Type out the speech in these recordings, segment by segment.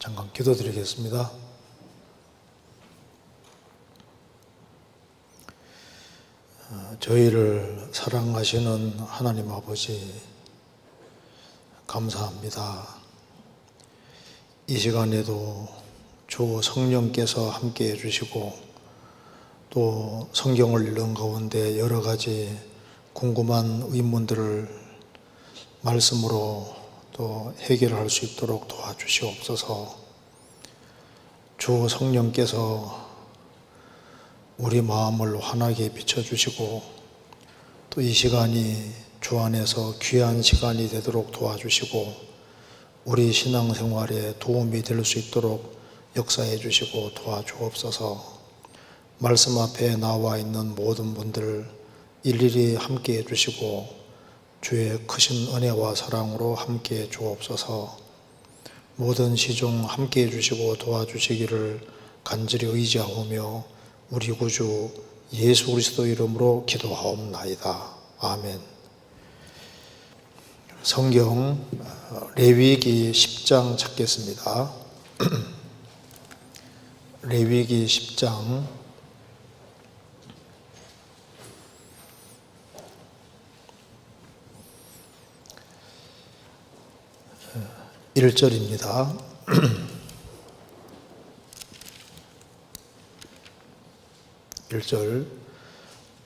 잠깐 기도드리겠습니다. 저희를 사랑하시는 하나님 아버지, 감사합니다. 이 시간에도 주 성령께서 함께 해주시고 또 성경을 읽는 가운데 여러 가지 궁금한 의문들을 말씀으로 또 해결할 수 있도록 도와주시옵소서. 주 성령께서 우리 마음을 환하게 비춰주시고 또 이 시간이 주 안에서 귀한 시간이 되도록 도와주시고 우리 신앙생활에 도움이 될 수 있도록 역사해 주시고 도와주옵소서. 말씀 앞에 나와 있는 모든 분들 일일이 함께 해주시고 주의 크신 은혜와 사랑으로 함께 해 주옵소서. 모든 시중 함께 해주시고 도와주시기를 간절히 의지하오며 우리 구주 예수 그리스도 이름으로 기도하옵나이다. 아멘. 성경 레위기 10장 찾겠습니다. 레위기 10장 1절입니다. 1절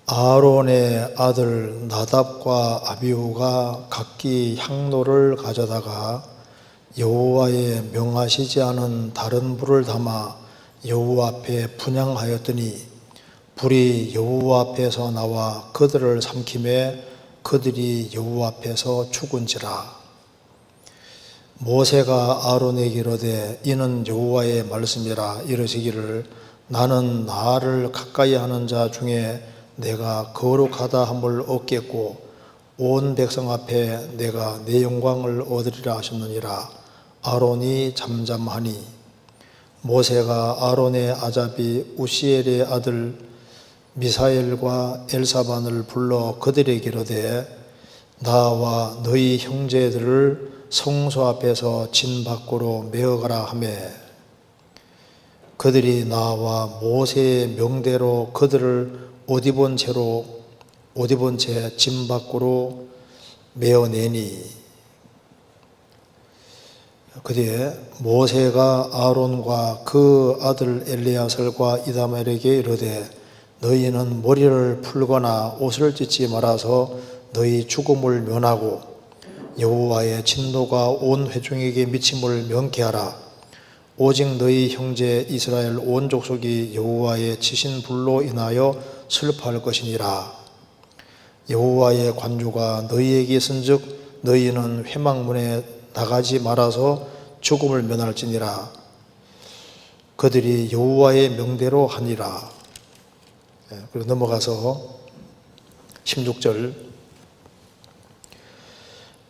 아론의 아들 나답과 아비후가 각기 향로를 가져다가 여호와의 명하시지 않은 다른 불을 담아 여호와 앞에 분향하였더니 불이 여호와 앞에서 나와 그들을 삼키매 그들이 여호와 앞에서 죽은지라. 모세가 아론에게 이르되 이는 여호와의 말씀이라 이르시기를 나는 나를 가까이 하는 자 중에 내가 거룩하다 함을 얻겠고 온 백성 앞에 내가 내 영광을 얻으리라 하셨느니라. 아론이 잠잠하니 모세가 아론의 아잡이 우시엘의 아들 미사엘과 엘사반을 불러 그들에게 이르되 나와 너희 형제들을 성소 앞에서 진 밖으로 메어가라 하매 그들이 나와 모세의 명대로 그들을 옷 입은 채 진 밖으로 메어내니 그뒤에 모세가 아론과 그 아들 엘리야설과 이다말에게 이르되 너희는 머리를 풀거나 옷을 찢지 말아서 너희 죽음을 면하고 여호와의 진노가 온 회중에게 미침을 명케하라. 오직 너희 형제 이스라엘 온 족속이 여호와의 치신 불로 인하여 슬퍼할 것이니라. 여호와의 관주가 너희에게 있은즉 너희는 회막문에 나가지 말아서 죽음을 면할지니라. 그들이 여호와의 명대로 하니라. 그리고 넘어가서 16절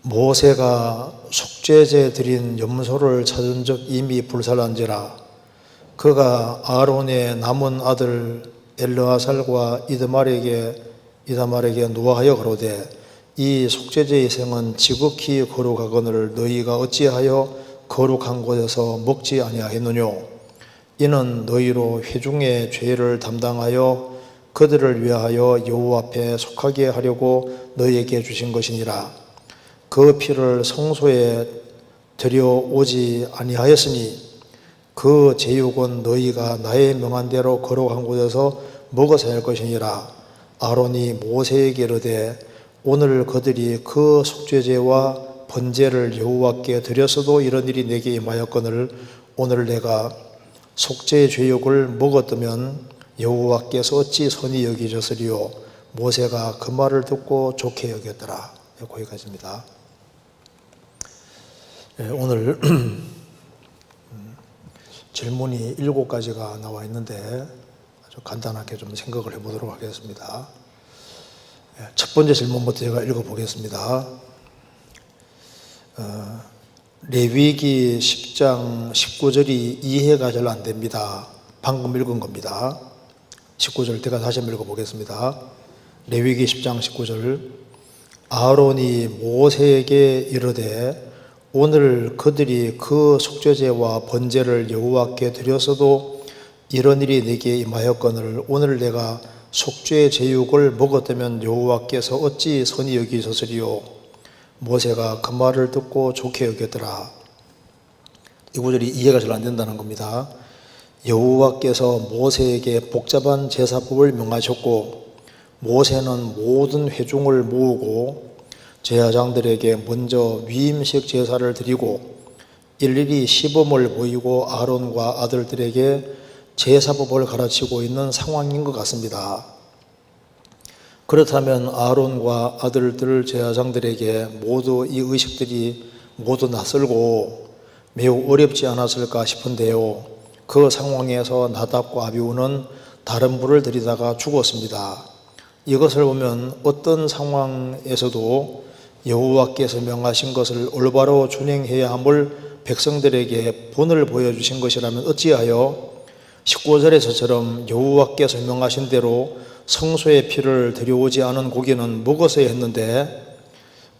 모세가 속죄제 드린 염소를 찾은 적 이미 불살한지라. 그가 아론의 남은 아들 엘르아살과 이다말에게 노하여 가로되 이 속죄제의 생은 지극히 거룩하거늘 너희가 어찌하여 거룩한 곳에서 먹지 아니하였느뇨. 이는 너희로 회중의 죄를 담당하여 그들을 위하여 여호와 앞에 속하게 하려고 너희에게 주신 것이니라. 그 피를 성소에 들여오지 아니하였으니 그 제육은 너희가 나의 명한 대로 거룩한 곳에서 먹어서 할 것이니라. 아론이 모세에게 이르되 오늘 그들이 그 속죄제와 번제를 여호와께 드렸어도 이런 일이 내게 임하였거늘 오늘 내가 속죄 제육을 먹었다면 여호와께서 어찌 선히 여기셨으리요. 모세가 그 말을 듣고 좋게 여겼더라. 거기까지입니다. 오늘 질문이 7가지가 나와 있는데 아주 간단하게 좀 생각을 해보도록 하겠습니다. 첫 번째 질문부터 제가 읽어보겠습니다. 레위기 10장 19절이 이해가 잘 안 됩니다. 방금 읽은 겁니다. 19절 제가 다시 한번 읽어보겠습니다. 레위기 10장 19절 아론이 모세에게 이르되 오늘 그들이 그 속죄제와 번제를 여호와께 드렸어도 이런 일이 내게 임하였거늘 오늘 내가 속죄 제육을 먹었다면 여호와께서 어찌 선히 여기셨으리요. 모세가 그 말을 듣고 좋게 여겼더라. 이 구절이 이해가 잘 안 된다는 겁니다. 여호와께서 모세에게 복잡한 제사법을 명하셨고 모세는 모든 회중을 모으고 제사장들에게 먼저 위임식 제사를 드리고 일일이 시범을 보이고 아론과 아들들에게 제사법을 가르치고 있는 상황인 것 같습니다. 그렇다면 아론과 아들들 제사장들에게 모두 이 의식들이 모두 낯설고 매우 어렵지 않았을까 싶은데요. 그 상황에서 나답과 아비후는 다른 불을 들이다가 죽었습니다. 이것을 보면 어떤 상황에서도 여호와께서 명하신 것을 올바로 준행해야 함을 백성들에게 본을 보여주신 것이라면 어찌하여 19절에서처럼 여호와께서 명하신 대로 성소의 피를 들여오지 않은 고기는 먹었어야 했는데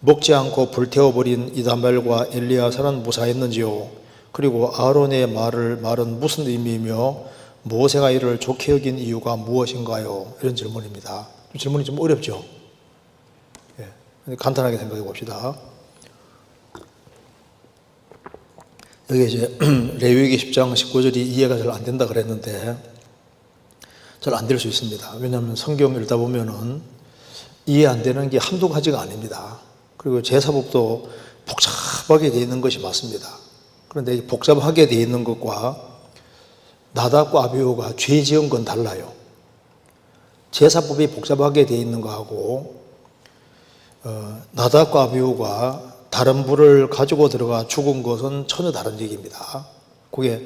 먹지 않고 불태워버린 이다멜과 엘리야사는 무사했는지요? 그리고 아론의 말은 무슨 의미이며 모세가 이를 좋게 여긴 이유가 무엇인가요? 이런 질문입니다. 질문이 좀 어렵죠? 예, 간단하게 생각해 봅시다. 여기 이제 레위기 10장 19절이 이해가 잘 안 된다 그랬는데 잘 안 될 수 있습니다. 왜냐하면 성경 읽다 보면은 이해 안 되는 게 한두 가지가 아닙니다. 그리고 제사법도 복잡하게 되어 있는 것이 맞습니다. 그런데 복잡하게 되어 있는 것과 나답과 아비후가 죄 지은 건 달라요. 제사법이 복잡하게 되어 있는 거하고 나답과 아비후가 다른 불을 가지고 들어가 죽은 것은 전혀 다른 얘기입니다. 그게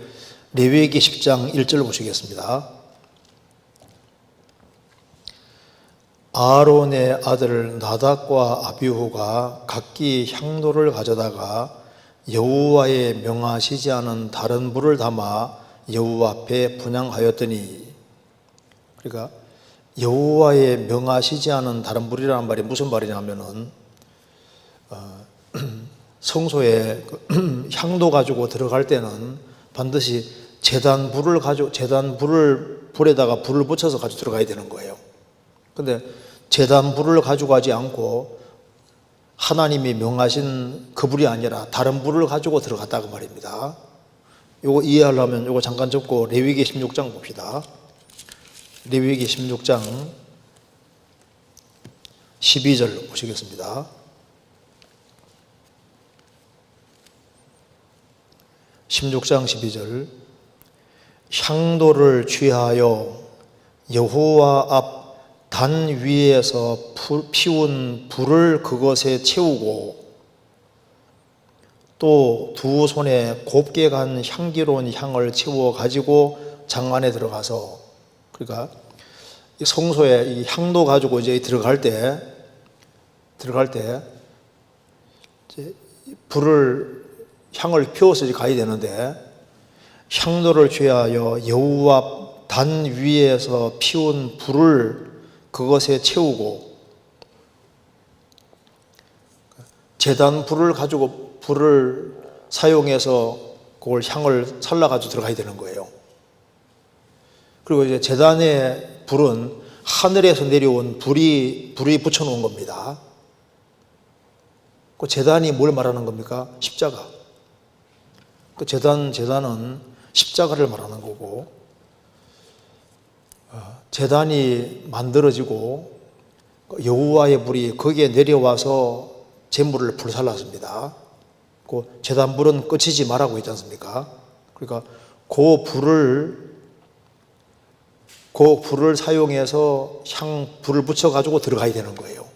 레위기 10장 1절 보시겠습니다. 아론의 아들 나답과 아비후가 각기 향로를 가져다가 여호와의 명하시지 않은 다른 불을 담아 여호와 앞에 분향하였더니, 그러니까 여호와의 명하시지 않은 다른 불이라는 말이 무슨 말이냐면은 성소에 향도 가지고 들어갈 때는 반드시 제단 불에다가 불을 붙여서 가지고 들어가야 되는 거예요. 근데 제단 불을 가지고 가지 않고 하나님이 명하신 그 불이 아니라 다른 불을 가지고 들어갔다고 말입니다. 요거 이해하려면 요거 잠깐 접고 레위기 16장 봅시다. 레위기 16장 12절 보시겠습니다. 16장 12절 향도를 취하여 여호와 앞 단 위에서 피운 불을 그것에 채우고 또 두 손에 곱게 간 향기로운 향을 채워 가지고 장 안에 들어가서, 그러니까 성소에 이 향도 가지고 이제 들어갈 때 이제 향을 피워서 가야 되는데 향도를 취하여 여호와 단 위에서 피운 불을 그것에 채우고 제단 불을 사용해서 그걸 향을 살라가지고 들어가야 되는 거예요. 그리고 이제 제단의 불은 하늘에서 내려온 불이 붙여놓은 겁니다. 그 제단이 뭘 말하는 겁니까? 십자가. 그 제단은 십자가를 말하는 거고, 제단이 만들어지고 여호와의 불이 거기에 내려와서 제물을 불살랐습니다. 그 제단 불은 꺼치지 말라고 있지 않습니까? 그러니까 그 불을 사용해서 불을 붙여 가지고 들어가야 되는 거예요.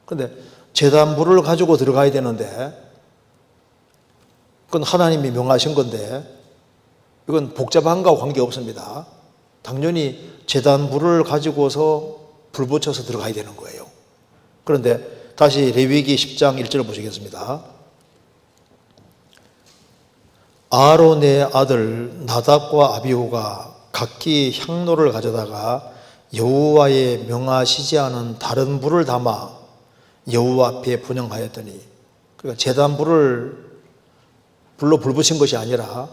그런데 제단 불을 가지고 들어가야 되는데 그건 하나님이 명하신 건데 이건 복잡한 거와 관계없습니다. 당연히 제단 불을 가지고서 불 붙여서 들어가야 되는 거예요. 그런데 다시 레위기 10장 1절을 보시겠습니다. 아론의 아들 나답과 아비후가 각기 향로를 가져다가 여호와의 명하시지 않은 다른 불을 담아 여호와 앞에 분향하였더니, 그러니까 제단불을 불로 불 붙인 것이 아니라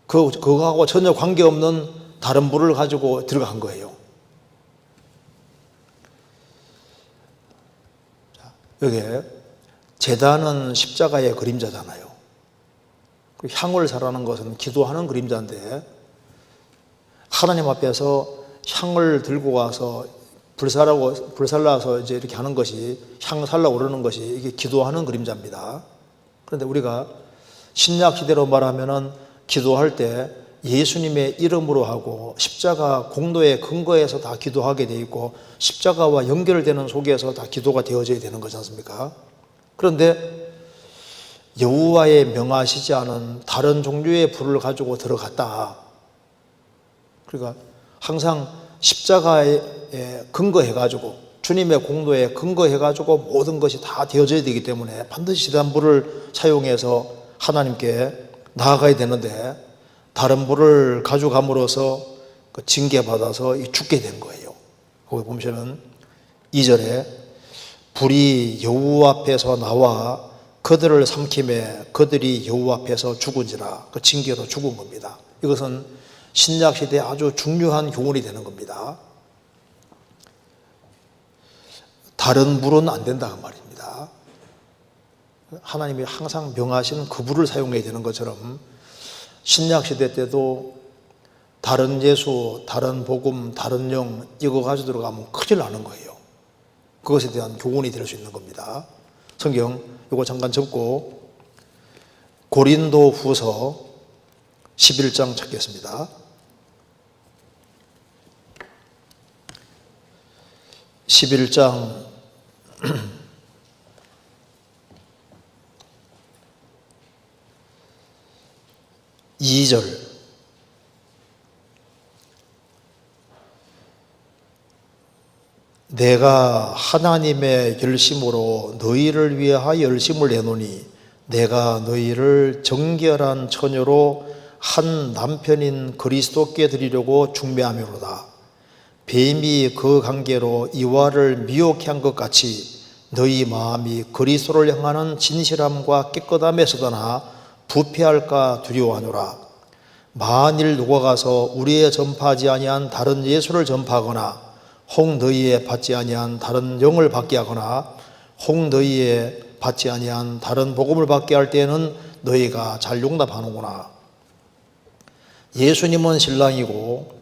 그거하고 전혀 관계없는 다른 불을 가지고 들어간 거예요. 여기에 제단은 십자가의 그림자잖아요. 향을 사라는 것은 기도하는 그림자인데 하나님 앞에서 향을 들고 가서 불살라서 이제 이렇게 하는 것이 향 살라 오르는 것이 이게 기도하는 그림자입니다. 그런데 우리가 신약 시대로 말하면은 기도할 때 예수님의 이름으로 하고 십자가 공로의 근거에서 다 기도하게 돼 있고 십자가와 연결되는 속에서 다 기도가 되어져야 되는 거지 않습니까? 그런데 여호와의 명하시지 않은 다른 종류의 불을 가지고 들어갔다. 그러니까 항상 십자가에 근거해가지고 주님의 공로에 근거해가지고 모든 것이 다 되어져야 되기 때문에 반드시 제단불을 사용해서 하나님께 나아가야 되는데 다른 불을 가져감으로써 징계받아서 죽게 된 거예요. 거기 보시면 2절에 불이 여호와 앞에서 나와 그들을 삼킴에 그들이 여호와 앞에서 죽은지라, 그 징계로 죽은 겁니다. 이것은 신약 시대에 아주 중요한 교훈이 되는 겁니다. 다른 불은 안 된다 그 말입니다. 하나님이 항상 명하신 그 불을 사용해야 되는 것처럼 신약 시대 때도 다른 예수, 다른 복음, 다른 영 이거 가지고 들어가면 큰일 나는 거예요. 그것에 대한 교훈이 될 수 있는 겁니다. 성경 이거 잠깐 접고 고린도 후서 11장 찾겠습니다. 11장 2절 내가 하나님의 열심으로 너희를 위하여 열심을 내노니 내가 너희를 정결한 처녀로 한 남편인 그리스도께 드리려고 중매하며로다. 뱀이 그 관계로 이와를 미혹해 한 것 같이 너희 마음이 그리스도를 향하는 진실함과 깨끗함에 서더나 부패할까 두려워하노라. 만일 누가 가서 우리의 전파하지 아니한 다른 예수를 전파하거나 혹 너희의 받지 아니한 다른 영을 받게 하거나 혹 너희의 받지 아니한 다른 복음을 받게 할 때에는 너희가 잘 용납하는구나. 예수님은 신랑이고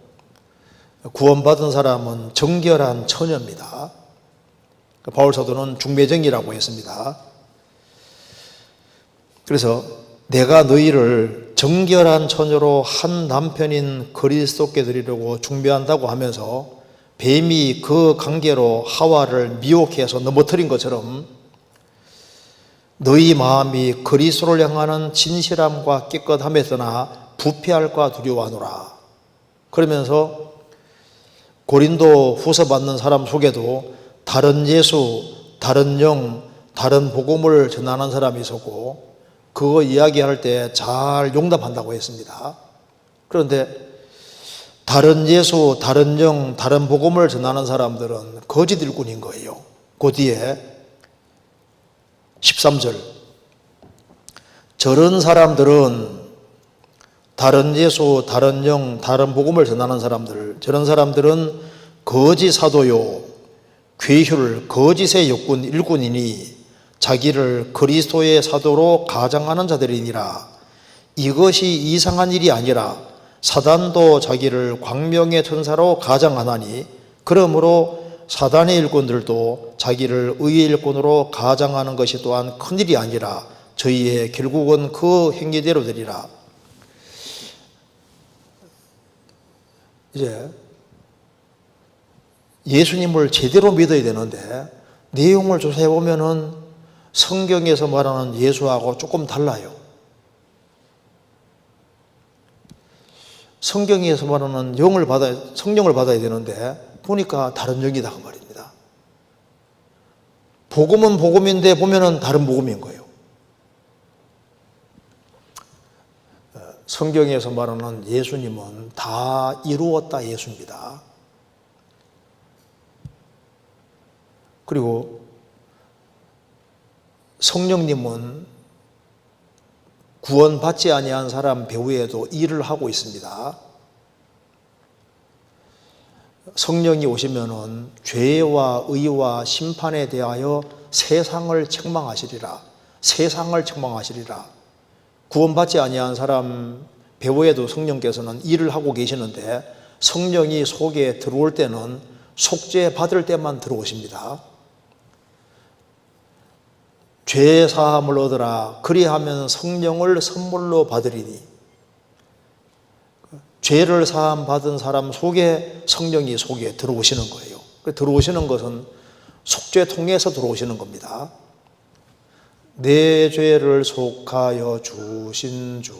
구원받은 사람은 정결한 처녀입니다. 바울 사도는 중매정이라고 했습니다. 그래서 내가 너희를 정결한 처녀로 한 남편인 그리스도께 드리려고 중매한다고 하면서 뱀이 그 관계로 하와를 미혹해서 넘어뜨린 것처럼 너희 마음이 그리스도를 향하는 진실함과 깨끗함에 서나 부패할까 두려워하노라. 그러면서 고린도 후서 받는 사람 속에도 다른 예수, 다른 영, 다른 복음을 전하는 사람이 있었고 그거 이야기할 때 잘 용납한다고 했습니다. 그런데 다른 예수, 다른 영, 다른 복음을 전하는 사람들은 거짓 일꾼인 거예요. 그 뒤에 13절 저런 사람들은 다른 예수, 다른 영, 다른 복음을 전하는 사람들, 저런 사람들은 거짓 사도요, 괴휼, 거짓의 일꾼이니 자기를 그리스도의 사도로 가장하는 자들이니라. 이것이 이상한 일이 아니라 사단도 자기를 광명의 천사로 가장하나니 그러므로 사단의 일꾼들도 자기를 의의 일꾼으로 가장하는 것이 또한 큰일이 아니라 저희의 결국은 그 행위대로 되리라. 이제 예수님을 제대로 믿어야 되는데 내용을 조사해 보면은 성경에서 말하는 예수하고 조금 달라요. 성경에서 말하는 성령을 받아야 되는데 보니까 다른 영이다 그 말입니다. 복음은 복음인데 보면은 다른 복음인 거예요. 성경에서 말하는 예수님은 다 이루었다 예수입니다. 그리고 성령님은 구원받지 아니한 사람 배후에도 일을 하고 있습니다. 성령이 오시면은 죄와 의와 심판에 대하여 세상을 책망하시리라. 세상을 책망하시리라. 구원받지 아니한 사람 배후에도 성령께서는 일을 하고 계시는데 성령이 속에 들어올 때는 속죄 받을 때만 들어오십니다. 죄 사함을 얻으라. 그리하면 성령을 선물로 받으리니. 죄를 사함 받은 사람 속에 성령이 속에 들어오시는 거예요. 들어오시는 것은 속죄 통해서 들어오시는 겁니다. 내 죄를 속하여 주신 주,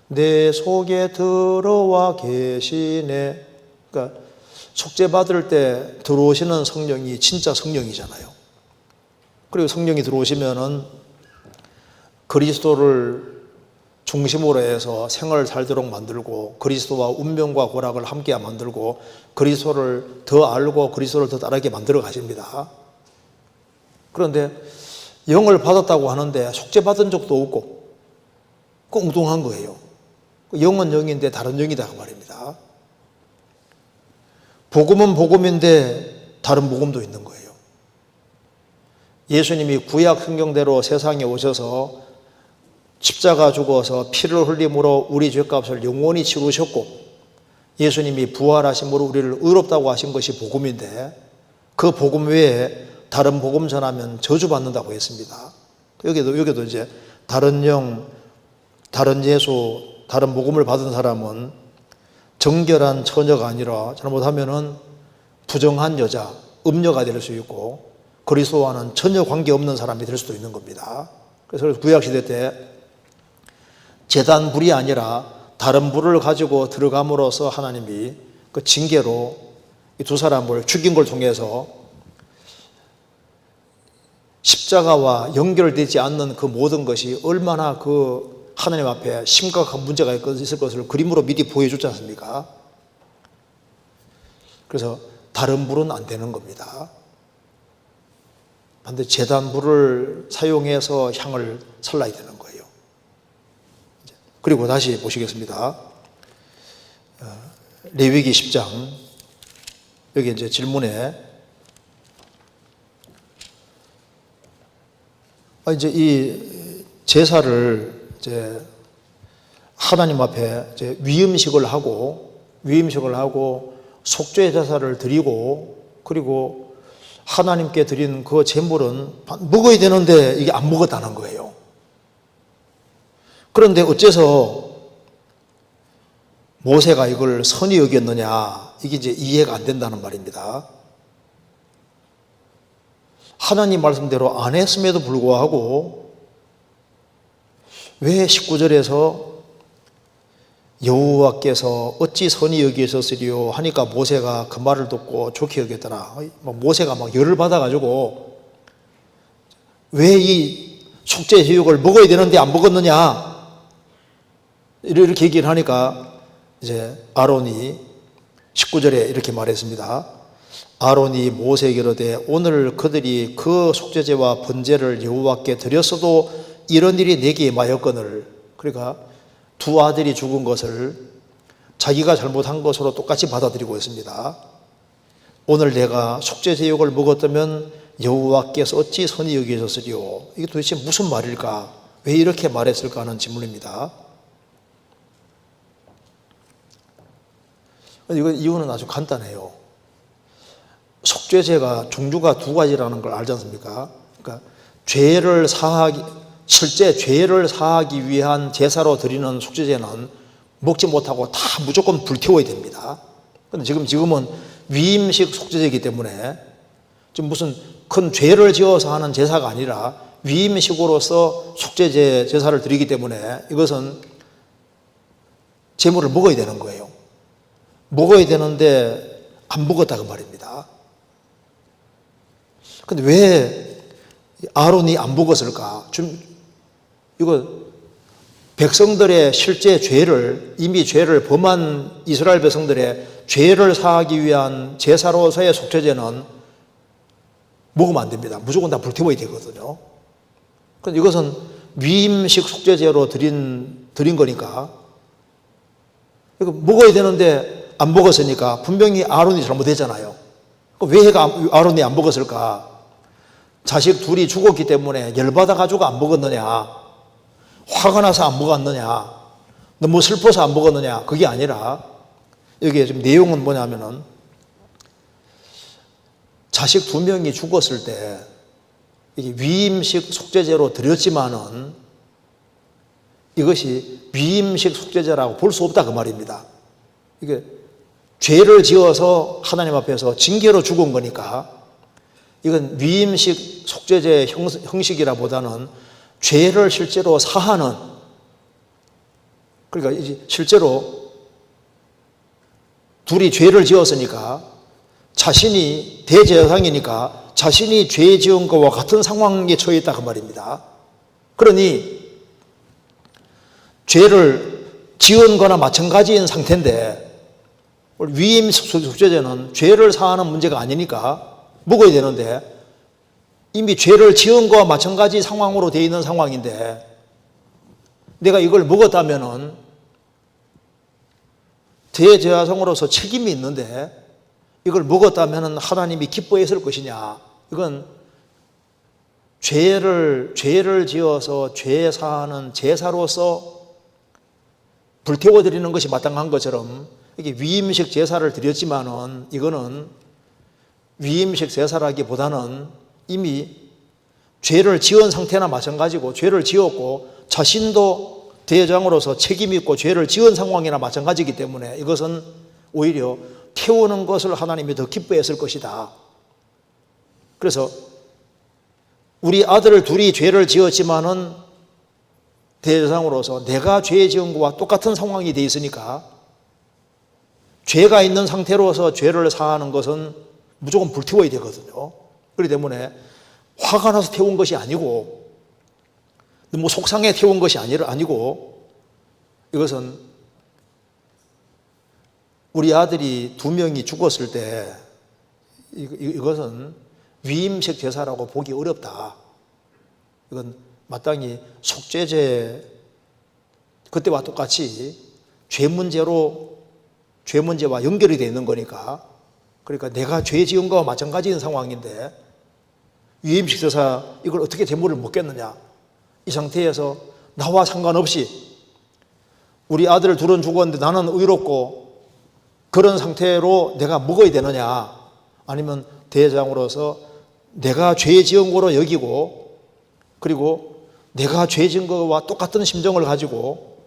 내 속에 들어와 계시네. 그러니까 속죄 받을 때 들어오시는 성령이 진짜 성령이잖아요. 그리고 성령이 들어오시면은 그리스도를 중심으로 해서 생을 살도록 만들고 그리스도와 운명과 고락을 함께 만들고 그리스도를 더 알고 그리스도를 더 따르게 만들어 가십니다. 그런데 영을 받았다고 하는데 속죄 받은 적도 없고 그 엉뚱한 거예요. 영은 영인데 다른 영이다 그 말입니다. 복음은 복음인데 다른 복음도 있는 거예요. 예수님이 구약 성경대로 세상에 오셔서 십자가 죽어서 피를 흘림으로 우리 죄값을 영원히 치르셨고 예수님이 부활하심으로 우리를 의롭다고 하신 것이 복음인데 그 복음 외에 다른 복음 전하면 저주받는다고 했습니다. 여기도 이제 다른 영, 다른 예수, 다른 복음을 받은 사람은 정결한 처녀가 아니라 잘못하면은 부정한 여자, 음녀가 될 수 있고 그리스도와는 전혀 관계없는 사람이 될 수도 있는 겁니다. 그래서 구약시대 때 제단 불이 아니라 다른 불을 가지고 들어감으로써 하나님이 그 징계로 이 두 사람을 죽인 걸 통해서 십자가와 연결되지 않는 그 모든 것이 얼마나 그 하나님 앞에 심각한 문제가 있을 것을 그림으로 미리 보여줬지 않습니까? 그래서 다른 불은 안 되는 겁니다. 반드시 제단불을 사용해서 향을 살라야 되는 거예요. 그리고 다시 보시겠습니다. 레위기 10장 여기 이제 질문에 이제 이 제사를 이제 하나님 앞에 이제 위임식을 하고 속죄 제사를 드리고 그리고 하나님께 드린 그 제물은 먹어야 되는데 이게 안 먹었다는 거예요. 그런데 어째서 모세가 이걸 선히 여겼느냐, 이게 이제 이해가 안 된다는 말입니다. 하나님 말씀대로 안 했음에도 불구하고 왜 19절에서 여호와께서 어찌 선히 여기셨으리요 하니까 모세가 그 말을 듣고 좋게 여겼더라. 모세가 막 열을 받아가지고 왜 이 속죄 제육을 먹어야 되는데 안 먹었느냐 이렇게 얘기를 하니까 이제 아론이 19절에 이렇게 말했습니다. 아론이 모세에게 이르되 오늘 그들이 그 속죄제와 번제를 여호와께 드렸어도 이런 일이 내게 임하였거늘. 그러니까 두 아들이 죽은 것을 자기가 잘못한 것으로 똑같이 받아들이고 있습니다. 오늘 내가 속죄제육을 먹었다면 여호와께서 어찌 선히 여기셨으리요. 이게 도대체 무슨 말일까? 왜 이렇게 말했을까 하는 질문입니다. 이유는 아주 간단해요. 속죄제가 종류가 두 가지라는 걸 알지 않습니까? 그러니까 실제 죄를 사하기 위한 제사로 드리는 속죄제는 먹지 못하고 다 무조건 불태워야 됩니다. 그런데 지금은 위임식 속죄제이기 때문에 지금 무슨 큰 죄를 지어서 하는 제사가 아니라 위임식으로서 속죄제 제사를 드리기 때문에 이것은 제물을 먹어야 되는 거예요. 먹어야 되는데 안 먹었다고 말입니다. 근데 왜 아론이 안 먹었을까? 이거 백성들의 실제 죄를, 이미 죄를 범한 이스라엘 백성들의 죄를 사하기 위한 제사로서의 속죄제는 먹으면 안 됩니다. 무조건 다 불태워야 되거든요. 근데 이것은 위임식 숙제제로 드린 거니까 이거 먹어야 되는데 안 먹었으니까 분명히 아론이 잘못했잖아요. 왜 아론이 안 먹었을까? 자식 둘이 죽었기 때문에 열받아 가지고 안 먹었느냐? 화가 나서 안 먹었느냐? 너무 슬퍼서 안 먹었느냐? 그게 아니라 여기에 지금 내용은 뭐냐면은 자식 두 명이 죽었을 때 이게 위임식 속죄제로 드렸지만은 이것이 위임식 속죄제라고 볼 수 없다 그 말입니다. 이게 죄를 지어서 하나님 앞에서 징계로 죽은 거니까 이건 위임식 속죄제 형식이라보다는 죄를 실제로 사하는, 그러니까 이제 실제로 둘이 죄를 지었으니까 자신이 대제사장이니까 자신이 죄 지은 것과 같은 상황에 처해 있다 그 말입니다. 그러니 죄를 지은 거나 마찬가지인 상태인데 위임 속죄제는 죄를 사하는 문제가 아니니까 먹어야 되는데 이미 죄를 지은 거와 마찬가지 상황으로 되어 있는 상황인데 내가 이걸 먹었다면은 대제사장으로서 책임이 있는데 이걸 먹었다면은 하나님이 기뻐했을 것이냐? 이건 죄를 지어서 죄 사하는 제사로서 불태워 드리는 것이 마땅한 것처럼 이게 위임식 제사를 드렸지만은 이거는 위임식 제사라기보다는 이미 죄를 지은 상태나 마찬가지고 죄를 지었고 자신도 대제사장으로서 책임 있고 죄를 지은 상황이나 마찬가지이기 때문에 이것은 오히려 태우는 것을 하나님이 더 기뻐했을 것이다. 그래서 우리 아들 둘이 죄를 지었지만은 대제사장으로서 내가 죄 지은 것과 똑같은 상황이 돼 있으니까 죄가 있는 상태로서 죄를 사하는 것은 무조건 불태워야 되거든요. 그렇기 때문에 화가 나서 태운 것이 아니고 너무 속상해 태운 것이 아니고 이것은 우리 아들이 두 명이 죽었을 때 이것은 위임식 제사라고 보기 어렵다. 이건 마땅히 속죄제 그때와 똑같이 죄 문제와 연결이 되어 있는 거니까 그러니까 내가 죄 지은 거와 마찬가지인 상황인데 위임식 제사 이걸 어떻게 제물을 먹겠느냐. 이 상태에서 나와 상관없이 우리 아들 둘은 죽었는데 나는 의롭고 그런 상태로 내가 먹어야 되느냐 아니면 대제사장으로서 내가 죄 지은 거로 여기고 그리고 내가 죄 지은 거와 똑같은 심정을 가지고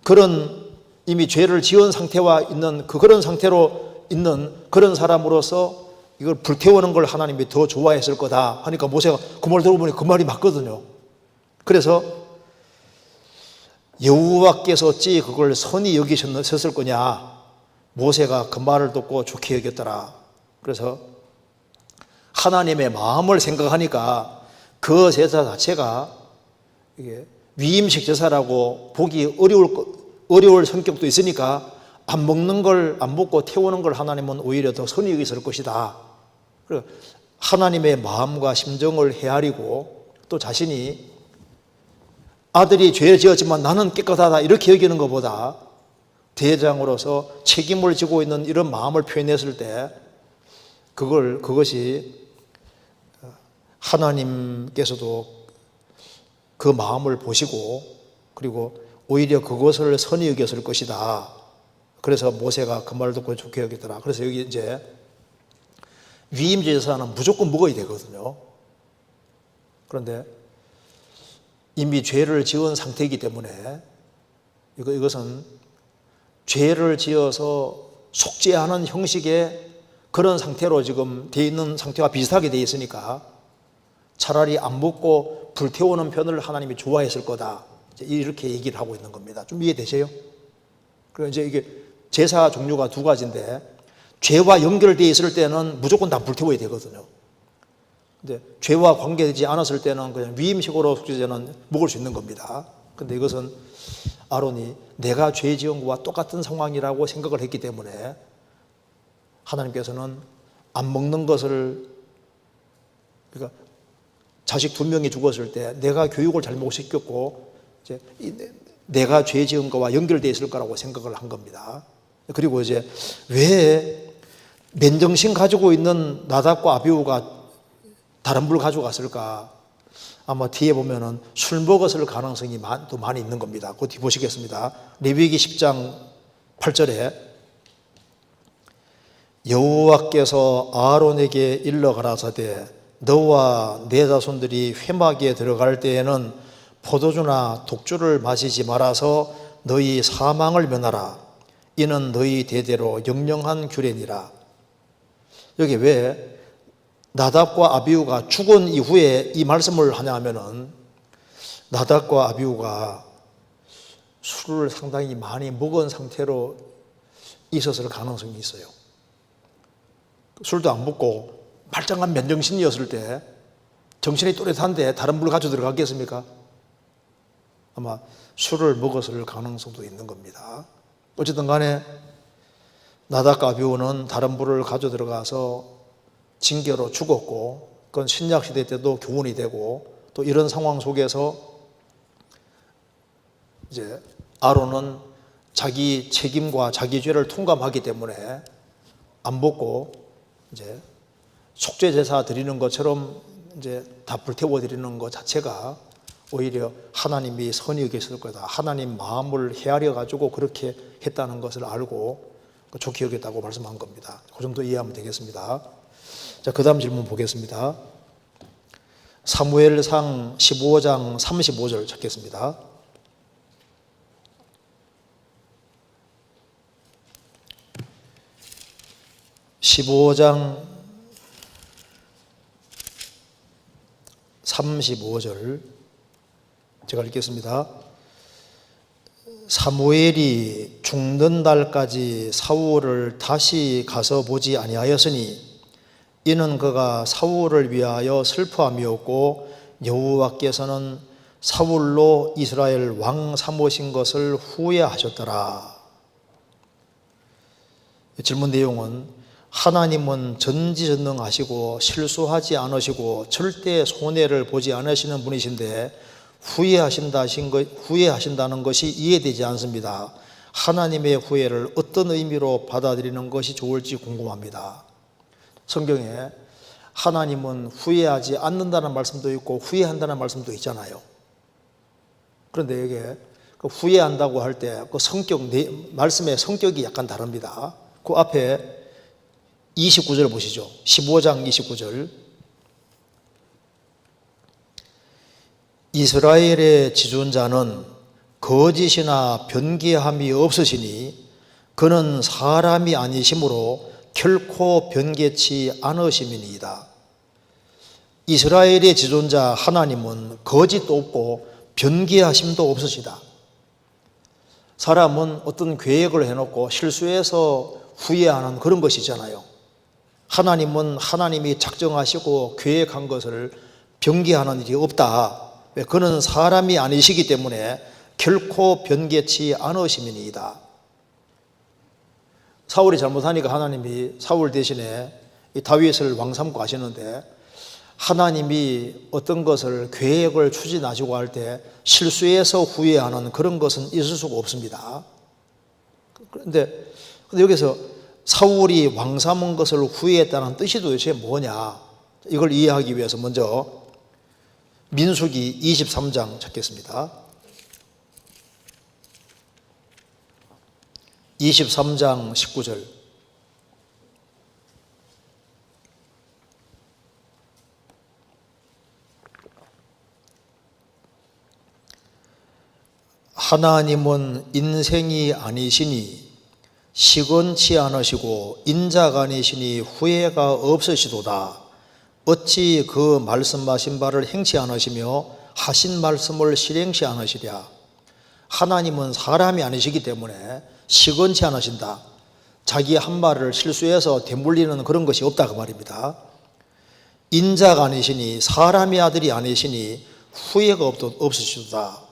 그런 이미 죄를 지은 상태와 있는 그런 상태로 있는 그런 사람으로서 이걸 불태우는 걸 하나님이 더 좋아했을 거다 하니까 모세가 그 말 들어보니 그 말이 맞거든요. 그래서 여호와께서 어찌 그걸 선히 여기셨을 거냐. 모세가 그 말을 듣고 좋게 여겼더라. 그래서 하나님의 마음을 생각하니까 그 제사 자체가 이게 위임식 제사라고 보기 어려울 성격도 있으니까 안 먹는 걸 안 먹고 태우는 걸 하나님은 오히려 더 선히 여기실 것이다. 그리고 하나님의 마음과 심정을 헤아리고 또 자신이 아들이 죄를 지었지만 나는 깨끗하다 이렇게 여기는 것보다 대제사장으로서 책임을 지고 있는 이런 마음을 표현했을 때 그것이 하나님께서도 그 마음을 보시고 그리고 오히려 그것을 선히 여겼을 것이다. 그래서 모세가 그 말을 듣고 좋게 여겼더라. 그래서 여기 이제 위임제사는 무조건 먹어야 되거든요. 그런데 이미 죄를 지은 상태이기 때문에 이것은 죄를 지어서 속죄하는 형식의 그런 상태로 지금 되어 있는 상태와 비슷하게 되어 있으니까 차라리 안 먹고 불태우는 편을 하나님이 좋아했을 거다. 이렇게 얘기를 하고 있는 겁니다. 좀 이해되세요? 그리고 이제 이게 제사 종류가 두 가지인데 죄와 연결되어 있을 때는 무조건 다 불태워야 되거든요. 근데 죄와 관계되지 않았을 때는 그냥 위임식으로 속죄제는 먹을 수 있는 겁니다. 근데 이것은 아론이 내가 죄 지은 것과 똑같은 상황이라고 생각을 했기 때문에 하나님께서는 안 먹는 것을 그러니까 자식 2명이 죽었을 때 내가 교육을 잘못시켰고 이제 내가 죄 지은 거와 연결되어 있을 거라고 생각을 한 겁니다. 그리고 이제 왜 맨정신 가지고 있는 나답과 아비후가 다른 불 가져갔을까? 아마 뒤에 보면은 술 먹었을 가능성이 또 많이 있는 겁니다. 그 뒤 보시겠습니다. 레위기 10장 8절에 여호와께서 아론에게 일러 가라사대 너와 네 자손들이 회막에 들어갈 때에는 포도주나 독주를 마시지 말아서 너희 사망을 면하라. 이는 너희 대대로 영영한 규례니라. 여기 왜 나답과 아비후가 죽은 이후에 이 말씀을 하냐 하면은 나답과 아비후가 술을 상당히 많이 먹은 상태로 있었을 가능성이 있어요. 술도 안 먹고 말짱한 맨정신이었을 때 정신이 또렷한데 다른 불 가지고 들어갔겠습니까? 아마 술을 먹었을 가능성도 있는 겁니다. 어쨌든 간에 나답과 아비후는 다른 불을 가지고 들어가서 징계로 죽었고 그건 신약시대 때도 교훈이 되고 또 이런 상황 속에서 이제 아론은 자기 책임과 자기 죄를 통감하기 때문에 안 먹고 이제 속죄제사 드리는 것처럼 이제 다 불태워 드리는 것 자체가 오히려 하나님이 선이 여겼을 거다. 하나님 마음을 헤아려 가지고 그렇게 했다는 것을 알고 좋게 여겼다고 말씀한 겁니다. 그 정도 이해하면 되겠습니다. 자, 그 다음 질문 보겠습니다. 사무엘상 15장 35절 찾겠습니다. (15장 35절) 제가 읽겠습니다. 사무엘이 죽는 날까지 사울을 다시 가서 보지 아니하였으니 이는 그가 사울을 위하여 슬퍼함이었고 여호와께서는 사울로 이스라엘 왕 삼으신 것을 후회하셨더라. 질문 내용은 하나님은 전지전능하시고 실수하지 않으시고 절대 손해를 보지 않으시는 분이신데 후회하신다는 것이 이해되지 않습니다. 하나님의 후회를 어떤 의미로 받아들이는 것이 좋을지 궁금합니다. 성경에 하나님은 후회하지 않는다는 말씀도 있고 후회한다는 말씀도 있잖아요. 그런데 이게 후회한다고 할 때 그 성격, 말씀의 성격이 약간 다릅니다. 그 앞에 29절 보시죠. 15장 29절. 이스라엘의 지존자는 거짓이나 변개함이 없으시니 그는 사람이 아니시므로 결코 변개치 않으심이니이다. 이스라엘의 지존자 하나님은 거짓도 없고 변개하심도 없으시다. 사람은 어떤 계획을 해놓고 실수해서 후회하는 그런 것이잖아요. 하나님은 하나님이 작정하시고 계획한 것을 변개하는 일이 없다. 왜? 그는 사람이 아니시기 때문에 결코 변개치 않으심이니이다. 사울이 잘못하니까 하나님이 사울 대신에 이 다윗을 왕 삼고 하시는데 하나님이 어떤 것을 계획을 추진하시고 할 때 실수해서 후회하는 그런 것은 있을 수가 없습니다. 그런데 여기서 사울이 왕 삼은 것을 후회했다는 뜻이 도대체 뭐냐? 이걸 이해하기 위해서 먼저 민수기 23장 찾겠습니다. 23장 19절. 하나님은 인생이 아니시니 시건치 않으시고 인자가 아니시니 후회가 없으시도다. 어찌 그 말씀하신 바를 행치 않으시며 하신 말씀을 실행치 않으시랴. 하나님은 사람이 아니시기 때문에 시건치 않으신다. 자기 한 말을 실수해서 되물리는 그런 것이 없다 그 말입니다. 인자가 아니시니 사람의 아들이 아니시니 후회가 없으시도다.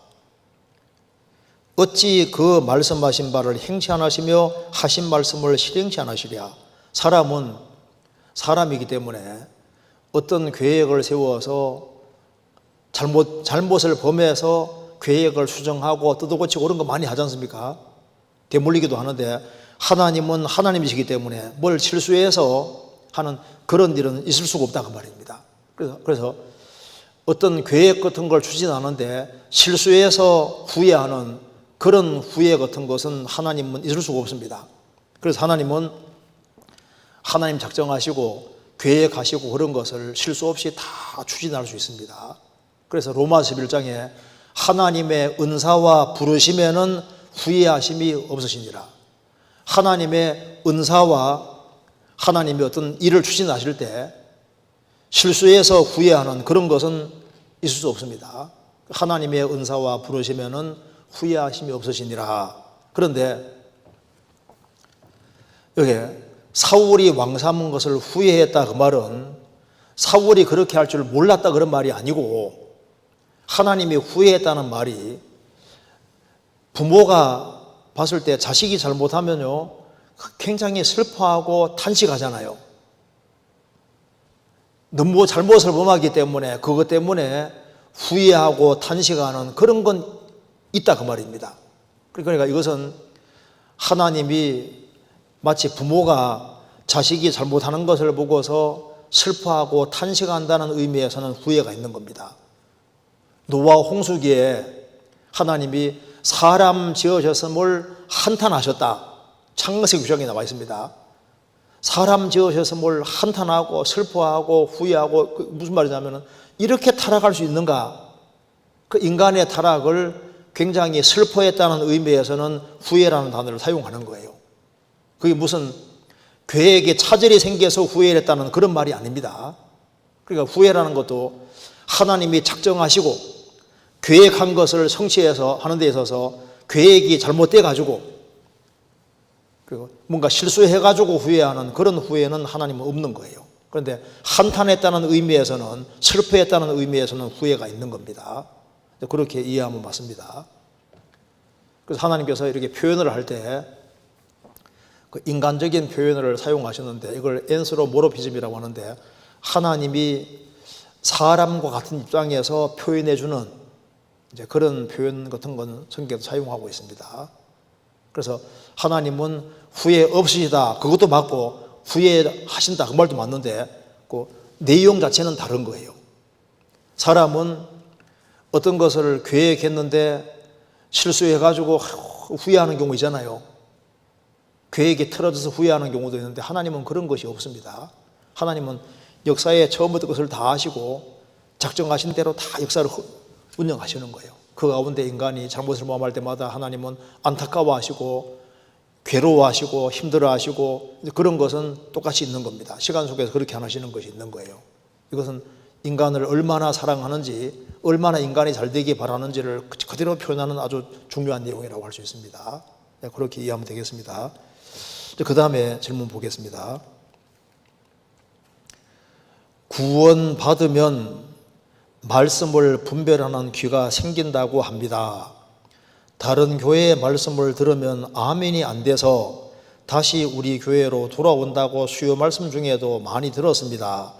어찌 그 말씀하신 바를 행치 않으시며 하신 말씀을 실행치 않으시랴. 사람은 사람이기 때문에 어떤 계획을 세워서 잘못을 범해서 계획을 수정하고 뜯어고치고 그런 거 많이 하지 않습니까? 되물리기도 하는데 하나님은 하나님이시기 때문에 뭘 실수해서 하는 그런 일은 있을 수가 없다 그 말입니다. 그래서 어떤 계획 같은 걸 추진하는데 실수해서 후회하는 그런 후회 같은 것은 하나님은 있을 수가 없습니다. 그래서 하나님은 하나님 작정하시고 계획하시고 그런 것을 실수 없이 다 추진할 수 있습니다. 그래서 로마서 11장에 하나님의 은사와 부르심에는 후회하심이 없으시니라. 하나님의 은사와 하나님의 어떤 일을 추진하실 때 실수해서 후회하는 그런 것은 있을 수 없습니다. 하나님의 은사와 부르시면은 후회하심이 없으시니라. 그런데 여기 사울이 왕 삼은 것을 후회했다 그 말은 사울이 그렇게 할 줄 몰랐다 그런 말이 아니고 하나님이 후회했다는 말이 부모가 봤을 때 자식이 잘못하면요 굉장히 슬퍼하고 탄식하잖아요. 너무 잘못을 범하기 때문에 그것 때문에 후회하고 탄식하는 그런 건 있다 그 말입니다. 그러니까 이것은 하나님이 마치 부모가 자식이 잘못하는 것을 보고서 슬퍼하고 탄식한다는 의미에서는 후회가 있는 겁니다. 노아 홍수기에 하나님이 사람 지으셨음을 한탄하셨다. 창세기 9장에 나와 있습니다. 사람 지으셨음을 한탄하고 슬퍼하고 후회하고 무슨 말이냐면 이렇게 타락할 수 있는가? 그 인간의 타락을 굉장히 슬퍼했다는 의미에서는 후회라는 단어를 사용하는 거예요. 그게 무슨 계획에 차질이 생겨서 후회를 했다는 그런 말이 아닙니다. 그러니까 후회라는 것도 하나님이 작정하시고 계획한 것을 성취해서 하는 데 있어서 계획이 잘못돼 가지고 그리고 뭔가 실수해 가지고 후회하는 그런 후회는 하나님은 없는 거예요. 그런데 한탄했다는 의미에서는 슬퍼했다는 의미에서는 후회가 있는 겁니다. 그렇게 이해하면 맞습니다. 그래서 하나님께서 이렇게 표현을 할 때 그 인간적인 표현을 사용하셨는데 이걸 엔스로모르피즘이라고 하는데 하나님이 사람과 같은 입장에서 표현해주는 이제 그런 표현 같은 건 성경에도 사용하고 있습니다. 그래서 하나님은 후회 없으시다 그것도 맞고 후회하신다 그 말도 맞는데 그 내용 자체는 다른 거예요. 사람은 어떤 것을 계획했는데 실수해가지고 후회하는 경우 있잖아요. 계획이 틀어져서 후회하는 경우도 있는데 하나님은 그런 것이 없습니다. 하나님은 역사의 처음부터 것을 다 아시고 작정하신 대로 다 역사를 운영하시는 거예요. 그 가운데 인간이 잘못을 범할 때마다 하나님은 안타까워하시고 괴로워하시고 힘들어하시고 그런 것은 똑같이 있는 겁니다. 시간 속에서 그렇게 안 하시는 것이 있는 거예요. 이것은 인간을 얼마나 사랑하는지 얼마나 인간이 잘 되기 바라는지를 그대로 표현하는 아주 중요한 내용이라고 할 수 있습니다. 그렇게 이해하면 되겠습니다. 그 다음에 질문 보겠습니다. 구원받으면 말씀을 분별하는 귀가 생긴다고 합니다. 다른 교회의 말씀을 들으면 아멘이 안 돼서 다시 우리 교회로 돌아온다고 수요 말씀 중에도 많이 들었습니다.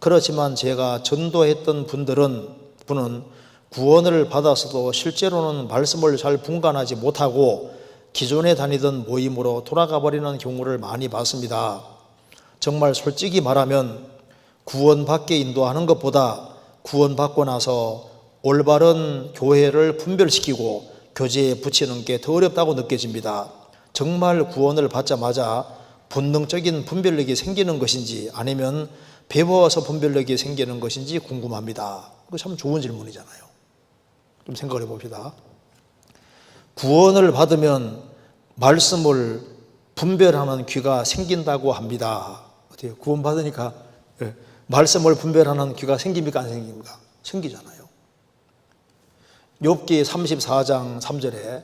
그렇지만 제가 전도했던 분은 구원을 받았어도 실제로는 말씀을 잘 분간하지 못하고 기존에 다니던 모임으로 돌아가 버리는 경우를 많이 봤습니다. 정말 솔직히 말하면 구원받게 인도하는 것보다 구원받고 나서 올바른 교회를 분별시키고 교제에 붙이는 게 더 어렵다고 느껴집니다. 정말 구원을 받자마자 본능적인 분별력이 생기는 것인지 아니면 배워서 분별력이 생기는 것인지 궁금합니다. 그거 참 좋은 질문이잖아요. 좀 생각을 해봅시다. 구원을 받으면 말씀을 분별하는 귀가 생긴다고 합니다. 어때요? 구원받으니까 말씀을 분별하는 귀가 생깁니까 안 생깁니까? 생기잖아요. 욥기 34장 3절에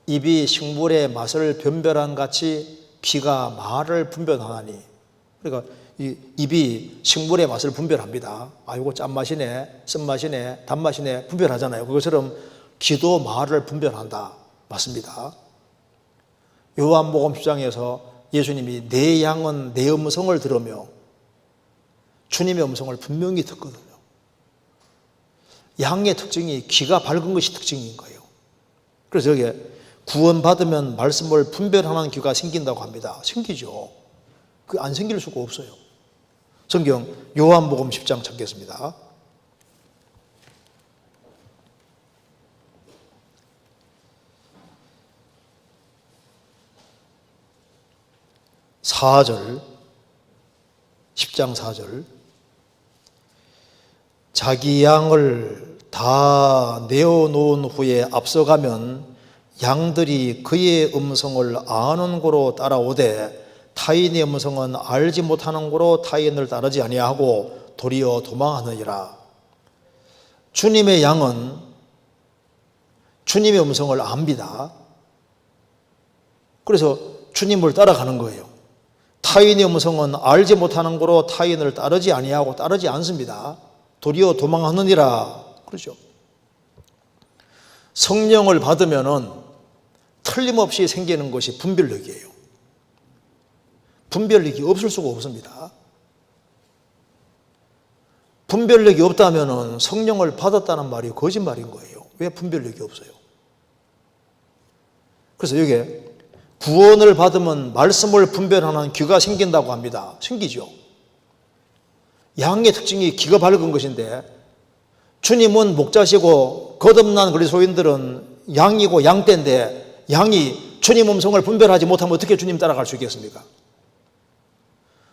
입이 식물의 맛을 변별한 같이 귀가 말을 분별하나니, 그러니까 이 입이 식물의 맛을 분별합니다. 아, 이거 짠맛이네, 쓴맛이네, 단맛이네 분별하잖아요. 그것처럼 귀도 말을 분별한다. 맞습니다. 요한복음 10장에서 예수님이 내 양은 내 음성을 들으며 주님의 음성을 분명히 듣거든요. 양의 특징이 귀가 밝은 것이 특징인 거예요. 그래서 여기에 구원받으면 말씀을 분별하는 귀가 생긴다고 합니다. 생기죠. 그게 안 생길 수가 없어요. 성경 요한복음 10장 찾겠습니다. 4절, 10장 4절. 자기 양을 다 내어놓은 후에 앞서가면 양들이 그의 음성을 아는 고로 따라오되 타인의 음성은 알지 못하는 고로 타인을 따르지 아니하고 도리어 도망하느니라. 주님의 양은 주님의 음성을 압니다. 그래서 주님을 따라가는 거예요. 타인의 음성은 알지 못하는 고로 타인을 따르지 아니하고 따르지 않습니다. 도리어 도망하느니라. 그렇죠. 성령을 받으면은 틀림없이 생기는 것이 분별력이에요. 분별력이 없을 수가 없습니다. 분별력이 없다면은 성령을 받았다는 말이 거짓말인 거예요. 왜 분별력이 없어요? 그래서 여기에 구원을 받으면 말씀을 분별하는 귀가 생긴다고 합니다. 생기죠. 양의 특징이 귀가 밝은 것인데 주님은 목자시고 거듭난 그리스도인들은 양이고 양떼인데 양이 주님 음성을 분별하지 못하면 어떻게 주님 따라갈 수 있겠습니까?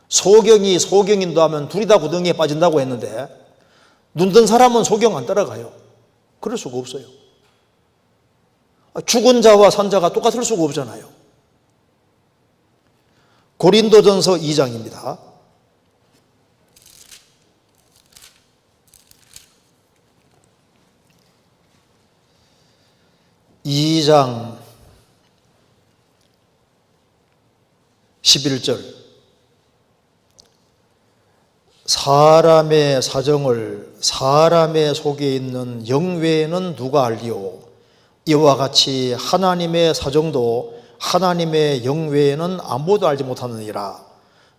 소경이 소경인도 하면 둘이 다 구덩이에 빠진다고 했는데 눈뜬 사람은 소경 안 따라가요. 그럴 수가 없어요. 죽은 자와 산 자가 똑같을 수가 없잖아요. 고린도전서 2장입니다. 2장 11절. 사람의 사정을 사람의 속에 있는 영외에는 누가 알리오? 이와 같이 하나님의 사정도 하나님의 영외에는 아무도 알지 못하느니라.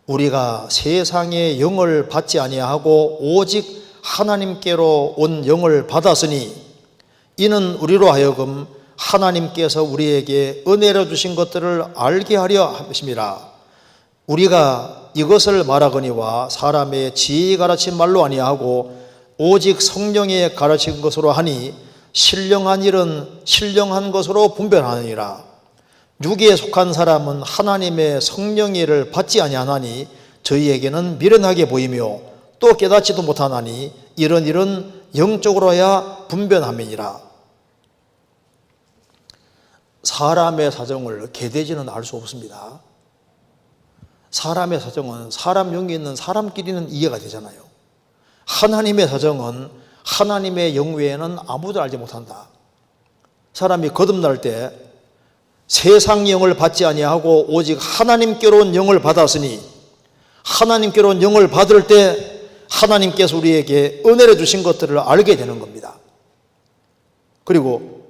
우리가 세상의 영을 받지 아니하고 오직 하나님께로 온 영을 받았으니 이는 우리로 하여금 하나님께서 우리에게 은혜로 주신 것들을 알게 하려 하심이라. 우리가 이것을 말하거니와 사람의 지혜에 가르친 말로 아니하고 오직 성령에 가르친 것으로 하니 신령한 일은 신령한 것으로 분별하느니라. 육에 속한 사람은 하나님의 성령의를 받지 아니하나니 저희에게는 미련하게 보이며 또 깨닫지도 못하나니 이런 일은 영적으로야 분별함이니라. 사람의 사정을 개돼지는 알 수 없습니다. 사람의 사정은 사람 영이 있는 사람끼리는 이해가 되잖아요. 하나님의 사정은 하나님의 영 외에는 아무도 알지 못한다. 사람이 거듭날 때 세상 영을 받지 아니하고 오직 하나님께로 온 영을 받았으니 하나님께로 온 영을 받을 때 하나님께서 우리에게 은혜를 주신 것들을 알게 되는 겁니다. 그리고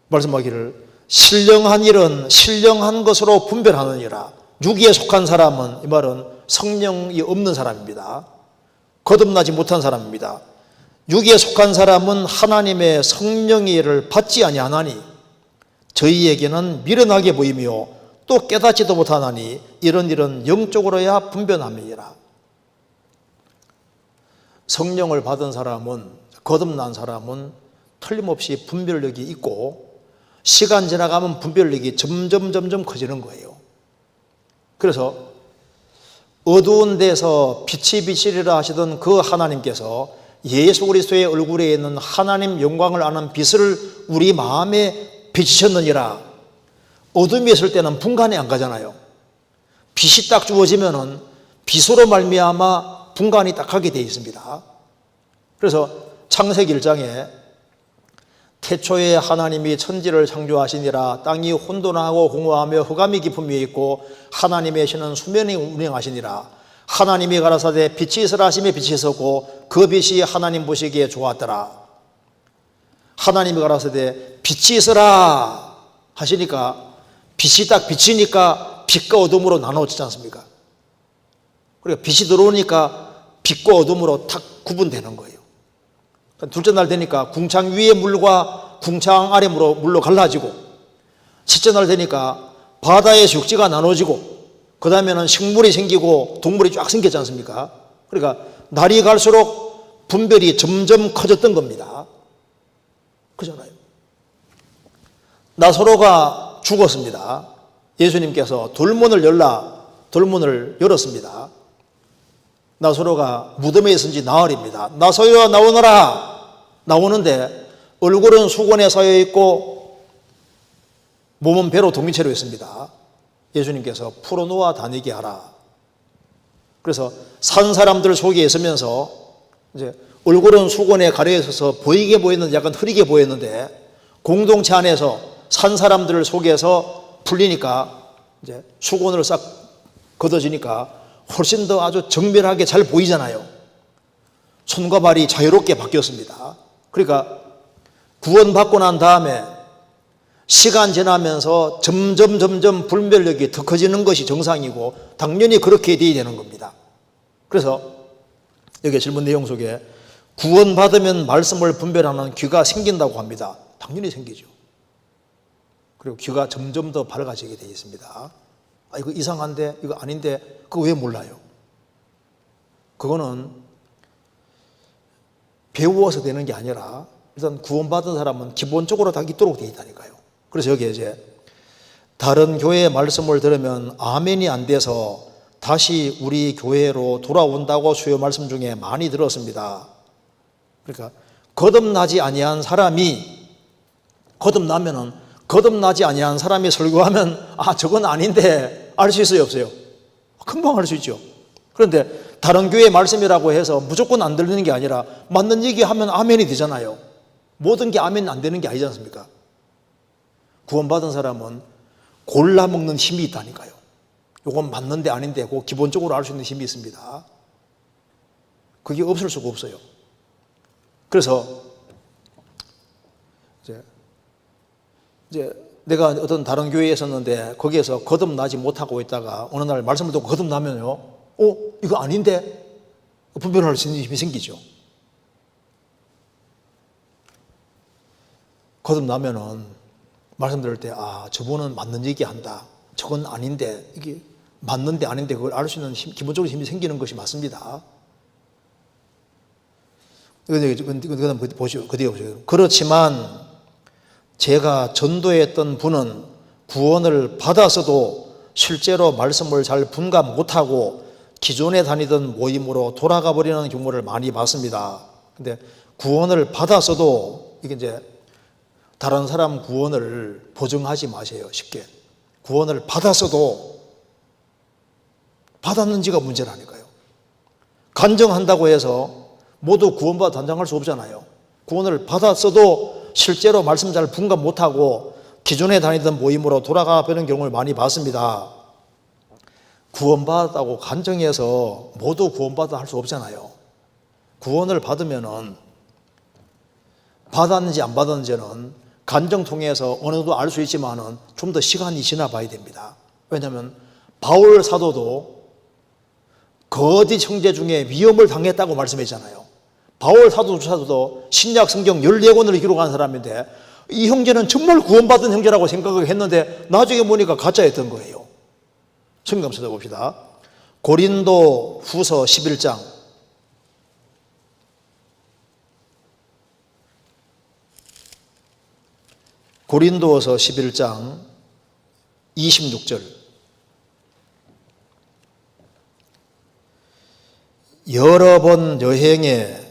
말씀하기를 신령한 일은 신령한 것으로 분별하느니라. 육에 속한 사람은 이 말은 성령이 없는 사람입니다. 거듭나지 못한 사람입니다. 육에 속한 사람은 하나님의 성령의 일을 받지 아니하나니 저희에게는 미련하게 보이며 또 깨닫지도 못하나니 이런 일은 영적으로야 분별함이니라. 성령을 받은 사람은, 거듭난 사람은 틀림없이 분별력이 있고 시간 지나가면 분별력이 점점 커지는 거예요. 그래서 어두운 데서 빛이 비치리라 하시던 그 하나님께서 예수 그리스도의 얼굴에 있는 하나님 영광을 아는 빛을 우리 마음에 비치셨느니라. 어둠이 있을 때는 분간이 안 가잖아요. 빛이 딱 주어지면은 빛으로 말미암아 분간이 딱 하게 되어 있습니다. 그래서 창세기 1장에 태초에 하나님이 천지를 창조하시니라. 땅이 혼돈하고 공허하며 흑암이 깊음 위에 있고 하나님의 신은 수면에 운행하시니라. 하나님이 가라사대 빛이 있으라 하시며 빛이 있었고 그 빛이 하나님 보시기에 좋았더라. 하나님이 가라사대 빛이 있으라 하시니까 빛이 딱 비치니까 빛과 어둠으로 나눠지지 않습니까? 그러니까 빛이 들어오니까 빛과 어둠으로 탁 구분되는 거예요. 둘째 날 되니까 궁창 위의 물과 궁창 아래 물로 갈라지고, 셋째 날 되니까 바다에서 육지가 나눠지고, 그 다음에는 식물이 생기고 동물이 쫙 생겼지 않습니까? 그러니까 날이 갈수록 분별이 점점 커졌던 겁니다. 그잖아요. 나사로가 죽었습니다. 예수님께서 돌문을 열었습니다. 나사로가 무덤에 있은 지 나흘입니다. 나사로야 나오너라. 나오는데 얼굴은 수건에 쌓여 있고 몸은 배로 동이채로 있습니다. 예수님께서 풀어놓아 다니게 하라. 그래서 산 사람들 속에 있으면서 이제 얼굴은 수건에 가려 있어서 보이게 보였는데 약간 흐리게 보였는데, 공동체 안에서 산 사람들 속에서 풀리니까 이제 수건으로 싹 걷어지니까 훨씬 더 아주 정밀하게 잘 보이잖아요. 손과 발이 자유롭게 바뀌었습니다. 그러니까 구원받고 난 다음에 시간 지나면서 점점 분별력이 더 커지는 것이 정상이고 당연히 그렇게 돼야 되는 겁니다. 그래서 여기 질문 내용 속에 구원받으면 말씀을 분별하는 귀가 생긴다고 합니다. 당연히 생기죠. 그리고 귀가 점점 더 밝아지게 되어 있습니다. 아, 이거 이상한데, 이거 아닌데, 그거 왜 몰라요? 그거는 배워서 되는 게 아니라 일단 구원받은 사람은 기본적으로 다 있도록 되어 있다니까요. 그래서 여기에 이제 다른 교회의 말씀을 들으면 아멘이 안 돼서 다시 우리 교회로 돌아온다고 수요 말씀 중에 많이 들었습니다. 그러니까 거듭나지 아니한 사람이 거듭나지 아니한 사람이 설교하면 아, 저건 아닌데 알 수 있어요, 없어요? 금방 알 수 있죠. 그런데 다른 교회의 말씀이라고 해서 무조건 안 들리는 게 아니라 맞는 얘기하면 아멘이 되잖아요. 모든 게 아멘 안 되는 게 아니지 않습니까? 구원받은 사람은 골라 먹는 힘이 있다니까요. 이건 맞는데 아닌데 그거 기본적으로 알 수 있는 힘이 있습니다. 그게 없을 수가 없어요. 그래서 이제 내가 어떤 다른 교회에 있었는데 거기에서 거듭나지 못하고 있다가 어느 날 말씀을 듣고 거듭나면요, 이거 아닌데 분별할 수 있는 힘이 생기죠. 거듭나면은 말씀 들을 때 아, 저분은 맞는 얘기 한다, 저건 아닌데, 이게 맞는데 아닌데 그걸 알 수 있는 기본적으로 힘이 생기는 것이 맞습니다. 그다음 보시오. 그렇지만 제가 전도했던 분은 구원을 받았어도 실제로 말씀을 잘 분간 못하고 기존에 다니던 모임으로 돌아가 버리는 경우를 많이 봤습니다. 근데 구원을 받았어도 이게 이제 다른 사람 구원을 보증하지 마세요. 쉽게. 구원을 받았어도 받았는지가 문제라니까요. 간증한다고 해서 모두 구원받아 단장할 수 없잖아요. 구원을 받았어도 실제로 말씀 잘 분간 못하고 기존에 다니던 모임으로 돌아가 버리는 경우를 많이 봤습니다. 구원받았다고 간증해서 모두 구원받아 할 수 없잖아요. 구원을 받으면은 받았는지 안 받았는지는 간증 통해서 어느 정도 알 수 있지만은 좀 더 시간이 지나 봐야 됩니다. 왜냐하면 바울 사도도 거짓 형제 중에 위험을 당했다고 말씀했잖아요. 바울 사도조차도 신약 성경 14권을 기록한 사람인데 이 형제는 정말 구원받은 형제라고 생각을 했는데 나중에 보니까 가짜였던 거예요. 성경 찾아봅시다. 고린도 후서 11장. 고린도서 11장 26절. 여러 번 여행에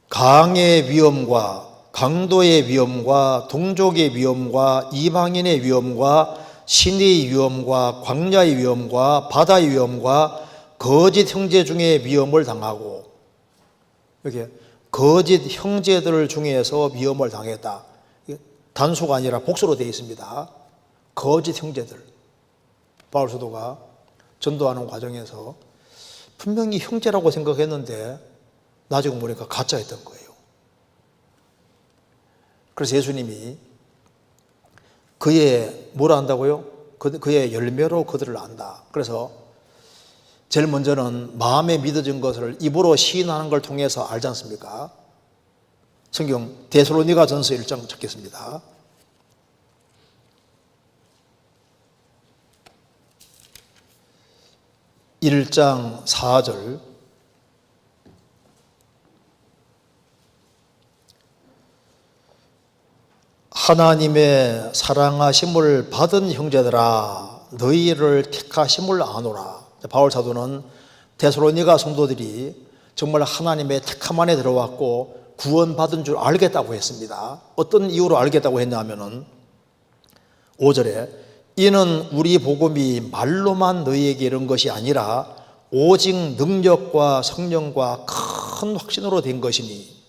강의 위험과 강도의 위험과 동족의 위험과 이방인의 위험과 신의 위험과 광야의 위험과 바다의 위험과 거짓 형제 중에 위험을 당하고, 이렇게 거짓 형제들 중에서 위험을 당했다. 단수가 아니라 복수로 되어 있습니다. 거짓 형제들. 바울 사도가 전도하는 과정에서 분명히 형제라고 생각했는데 나중에 보니까 가짜였던 거예요. 그래서 예수님이 그의 뭐라 한다고요? 그의 열매로 그들을 안다. 그래서 제일 먼저는 마음에 믿어진 것을 입으로 시인하는 걸 통해서 알지 않습니까? 성경 데살로니가전서 1장 찾겠습니다. (1장 4절) 하나님의 사랑하심을 받은 형제들아 너희를 택하심을 아노라. 바울 사도는 데살로니가 성도들이 정말 하나님의 택함 안에 들어왔고 구원받은 줄 알겠다고 했습니다. 어떤 이유로 알겠다고 했냐면은 5절에 이는 우리 복음이 말로만 너희에게 이른 것이 아니라 오직 능력과 성령과 큰 확신으로 된 것이니,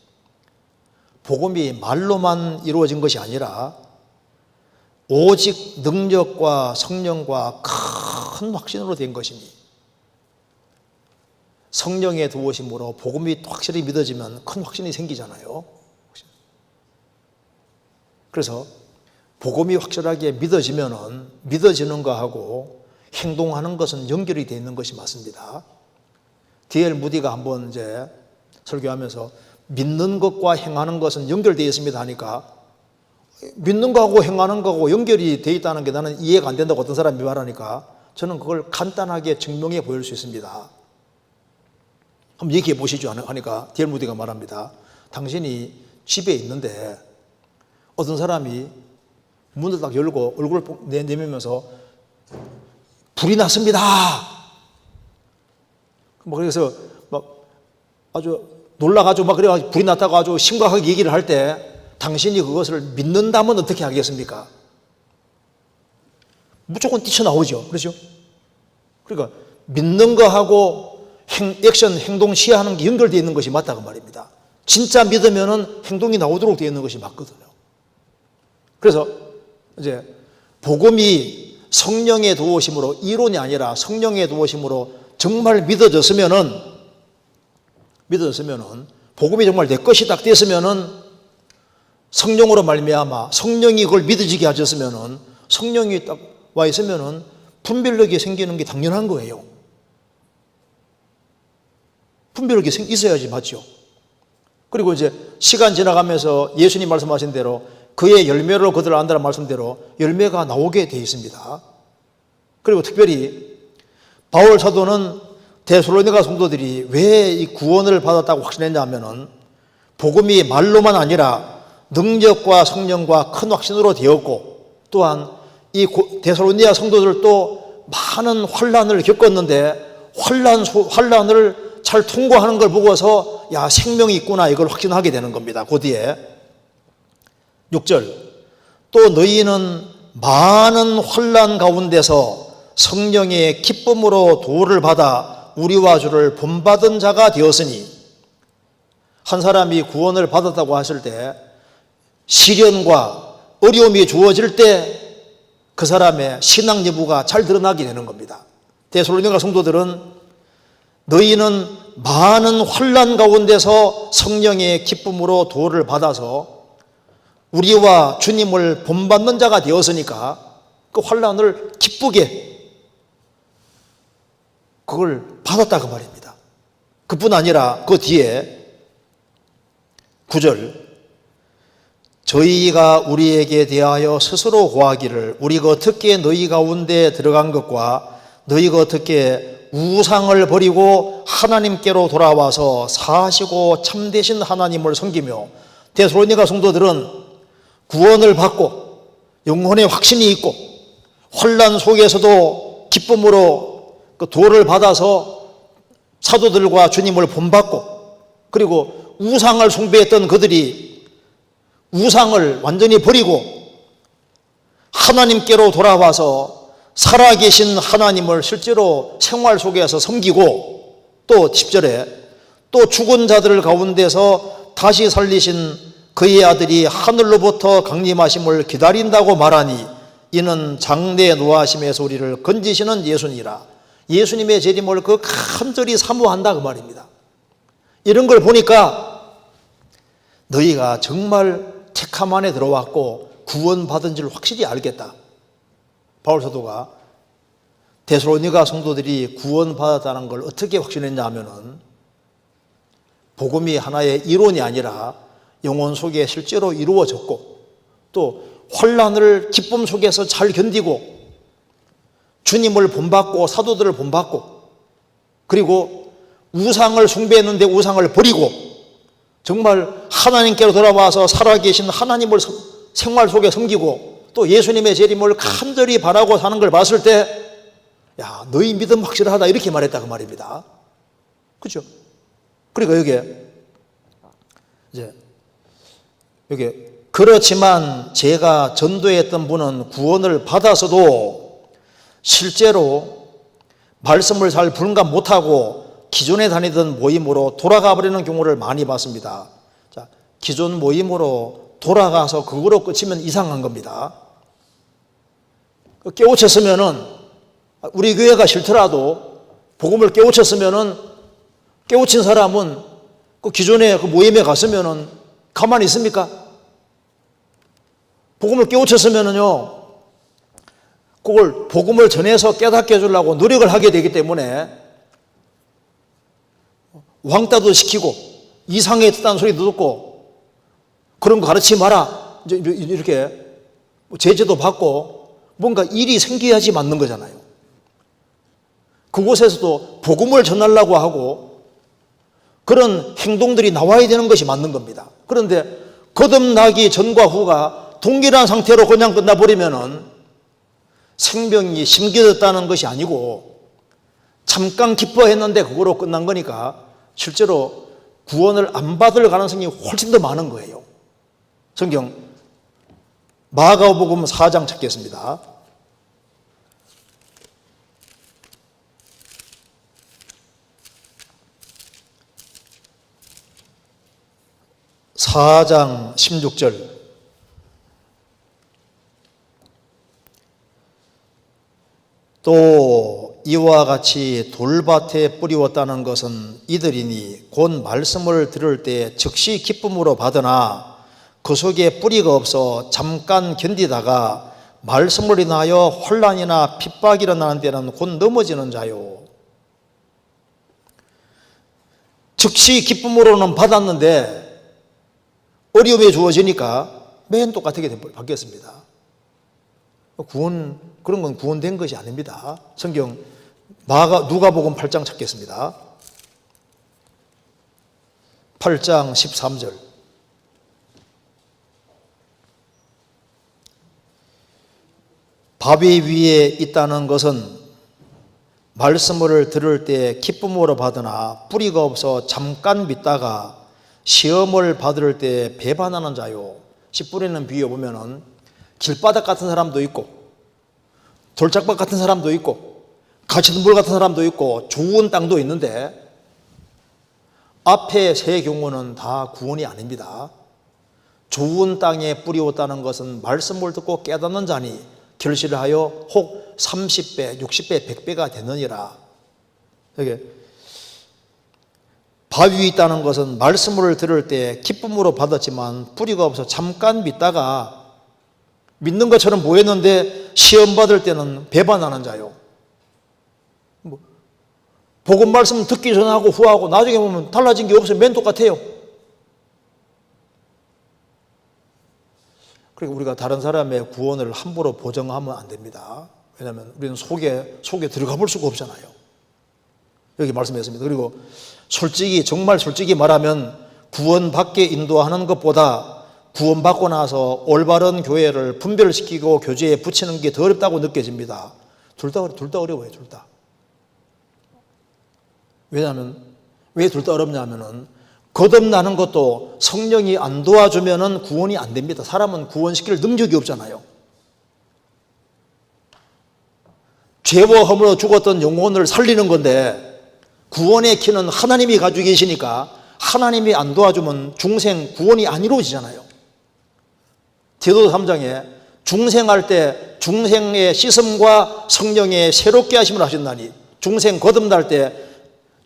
복음이 말로만 이루어진 것이 아니라 오직 능력과 성령과 큰 확신으로 된 것이니, 성령의 도우심으로 복음이 확실히 믿어지면 큰 확신이 생기잖아요. 그래서 복음이 확실하게 믿어지면은 믿어지는 거하고 행동하는 것은 연결이 되어 있는 것이 맞습니다. D.L. 무디가 한번 이제 설교하면서 믿는 것과 행하는 것은 연결되어 있습니다 하니까, 믿는 거하고 행하는 거하고 연결이 되어 있다는 게 나는 이해가 안 된다고 어떤 사람이 말하니까 저는 그걸 간단하게 증명해 보일 수 있습니다. 한번 얘기해 보시죠 하니까 D.L. 무디가 말합니다. 당신이 집에 있는데 어떤 사람이 문을 딱 열고 얼굴을 내밀면서 불이 났습니다. 그래서 막 아주 놀라가지고 막 그래가지고 불이 났다고 아주 심각하게 얘기를 할 때 당신이 그것을 믿는다면 어떻게 하겠습니까? 무조건 뛰쳐나오죠. 그렇죠? 그러니까 믿는 거하고 액션, 행동, 시야하는 게 연결되어 있는 것이 맞다고 말입니다. 진짜 믿으면은 행동이 나오도록 되어 있는 것이 맞거든요. 그래서 이제 복음이 성령의 도우심으로, 이론이 아니라 성령의 도우심으로 정말 믿어졌으면은 복음이 정말 내 것이 딱 됐으면은 성령으로 말미암아 성령이 그걸 믿어지게 하셨으면은 성령이 딱 와 있으면은 분별력이 생기는 게 당연한 거예요. 분별력이 있어야지 맞죠. 그리고 이제 시간 지나가면서 예수님 말씀하신 대로 그의 열매로 그들을 안다는 말씀대로 열매가 나오게 되어 있습니다. 그리고 특별히 바울 사도는 데살로니가 성도들이 왜 이 구원을 받았다고 확신했냐면은 복음이 말로만 아니라 능력과 성령과 큰 확신으로 되었고, 또한 이 데살로니가 성도들도 많은 환난을 겪었는데 환난을 잘 통과하는 걸 보고서 야, 생명이 있구나 이걸 확신하게 되는 겁니다. 그 뒤에 6절 또 너희는 많은 환난 가운데서 성령의 기쁨으로 도를 받아 우리와 주를 본받은 자가 되었으니, 한 사람이 구원을 받았다고 하실 때 시련과 어려움이 주어질 때 그 사람의 신앙 여부가 잘 드러나게 되는 겁니다. 데살로니가 성도들은 너희는 많은 환난 가운데서 성령의 기쁨으로 도를 받아서 우리와 주님을 본받는 자가 되었으니까 그 환난을 기쁘게 그걸 받았다고 말입니다. 그뿐 아니라 그 뒤에 9절 저희가 우리에게 대하여 스스로 고하기를 우리가 어떻게 너희 가운데 들어간 것과 너희가 어떻게 우상을 버리고 하나님께로 돌아와서 사시고 참되신 하나님을 섬기며, 데살로니가 성도들은 구원을 받고 영혼의 확신이 있고 환난 속에서도 기쁨으로 그 도를 받아서 사도들과 주님을 본받고, 그리고 우상을 숭배했던 그들이 우상을 완전히 버리고 하나님께로 돌아와서 살아계신 하나님을 실제로 생활 속에서 섬기고, 또 10절에 또 죽은 자들 가운데서 다시 살리신 그의 아들이 하늘로부터 강림하심을 기다린다고 말하니 이는 장래 노하심에서 우리를 건지시는 예수니라. 예수님의 재림을 그 간절히 사모한다 그 말입니다. 이런 걸 보니까 너희가 정말 택함 안에 들어왔고 구원받은 줄 확실히 알겠다. 바울 사도가 데살로니가 성도들이 구원받았다는 걸 어떻게 확신했냐 하면은 복음이 하나의 이론이 아니라 영혼 속에 실제로 이루어졌고 또 환난을 기쁨 속에서 잘 견디고 주님을 본받고 사도들을 본받고 그리고 우상을 숭배했는데 우상을 버리고 정말 하나님께로 돌아와서 살아계신 하나님을 생활 속에 섬기고 또 예수님의 재림을 간절히 바라고 사는 걸 봤을 때 야, 너희 믿음 확실하다 이렇게 말했다고 말입니다. 그렇죠? 그러니까 여기 그렇지만 제가 전도했던 분은 구원을 받아서도 실제로 말씀을 잘 분간 못하고 기존에 다니던 모임으로 돌아가 버리는 경우를 많이 봤습니다. 자, 기존 모임으로 돌아가서 그거로 끝이면 이상한 겁니다. 깨우쳤으면은 우리 교회가 싫더라도 복음을 깨우쳤으면은 깨우친 사람은 그 기존에 그 모임에 갔으면은 가만히 있습니까? 복음을 깨우쳤으면은요, 그걸 복음을 전해서 깨닫게 해주려고 노력을 하게 되기 때문에 왕따도 시키고 이상에 듣다는 소리도 듣고 그런 거 가르치지 마라 이렇게 제재도 받고 뭔가 일이 생겨야지 맞는 거잖아요. 그곳에서도 복음을 전하려고 하고 그런 행동들이 나와야 되는 것이 맞는 겁니다. 그런데 거듭나기 전과 후가 동일한 상태로 그냥 끝나버리면은 생명이 심겨졌다는 것이 아니고 잠깐 기뻐했는데 그거로 끝난 거니까 실제로 구원을 안 받을 가능성이 훨씬 더 많은 거예요. 성경 마가복음 4장 찾겠습니다. 4장 16절 또 이와 같이 돌밭에 뿌리웠다는 것은 이들이니 곧 말씀을 들을 때 즉시 기쁨으로 받으나 그 속에 뿌리가 없어 잠깐 견디다가 말씀을 인하여 혼란이나 핍박이 일어나는 때는 곧 넘어지는 자요. 즉시 기쁨으로는 받았는데 어려움이 주어지니까 맨 똑같게 바뀌었습니다. 구원, 그런 건 구원된 것이 아닙니다. 성경 누가복음 8장 찾겠습니다. 8장 13절 바위 위에 있다는 것은 말씀을 들을 때 기쁨으로 받으나 뿌리가 없어 잠깐 믿다가 시험을 받을 때 배반하는 자요. 씨 뿌리는 비유에 보면은 길바닥 같은 사람도 있고 돌짝밭 같은 사람도 있고 갇힌 물 같은 사람도 있고 좋은 땅도 있는데 앞에 세 경우는 다 구원이 아닙니다. 좋은 땅에 뿌리웠다는 것은 말씀을 듣고 깨닫는 자니 결실을 하여 혹 30배, 60배, 100배가 되느니라. 여기 바위에 있다는 것은 말씀을 들을 때 기쁨으로 받았지만 뿌리가 없어 잠깐 믿다가 믿는 것처럼 보였는데 시험 받을 때는 배반하는 자요. 복음 말씀 듣기 전하고 후하고 나중에 보면 달라진 게 없어요. 맨 똑같아요. 그러니까 우리가 다른 사람의 구원을 함부로 보정하면 안 됩니다. 왜냐하면 우리는 속에 들어가 볼 수가 없잖아요. 여기 말씀했습니다. 그리고 정말 솔직히 말하면 구원받게 인도하는 것보다 구원받고 나서 올바른 교회를 분별시키고 교제에 붙이는 게 더 어렵다고 느껴집니다. 둘 다 어려워요, 둘 다. 왜냐하면, 왜 둘 다 어렵냐면은, 거듭나는 것도 성령이 안 도와주면은 구원이 안 됩니다. 사람은 구원시킬 능력이 없잖아요. 죄와 허물로 죽었던 영혼을 살리는 건데, 구원의 키는 하나님이 가지고 계시니까 하나님이 안 도와주면 중생 구원이 안 이루어지잖아요. 디도서 3장에 중생할 때 중생의 씻음과 성령의 새롭게 하심을 하신다니, 중생 거듭날 때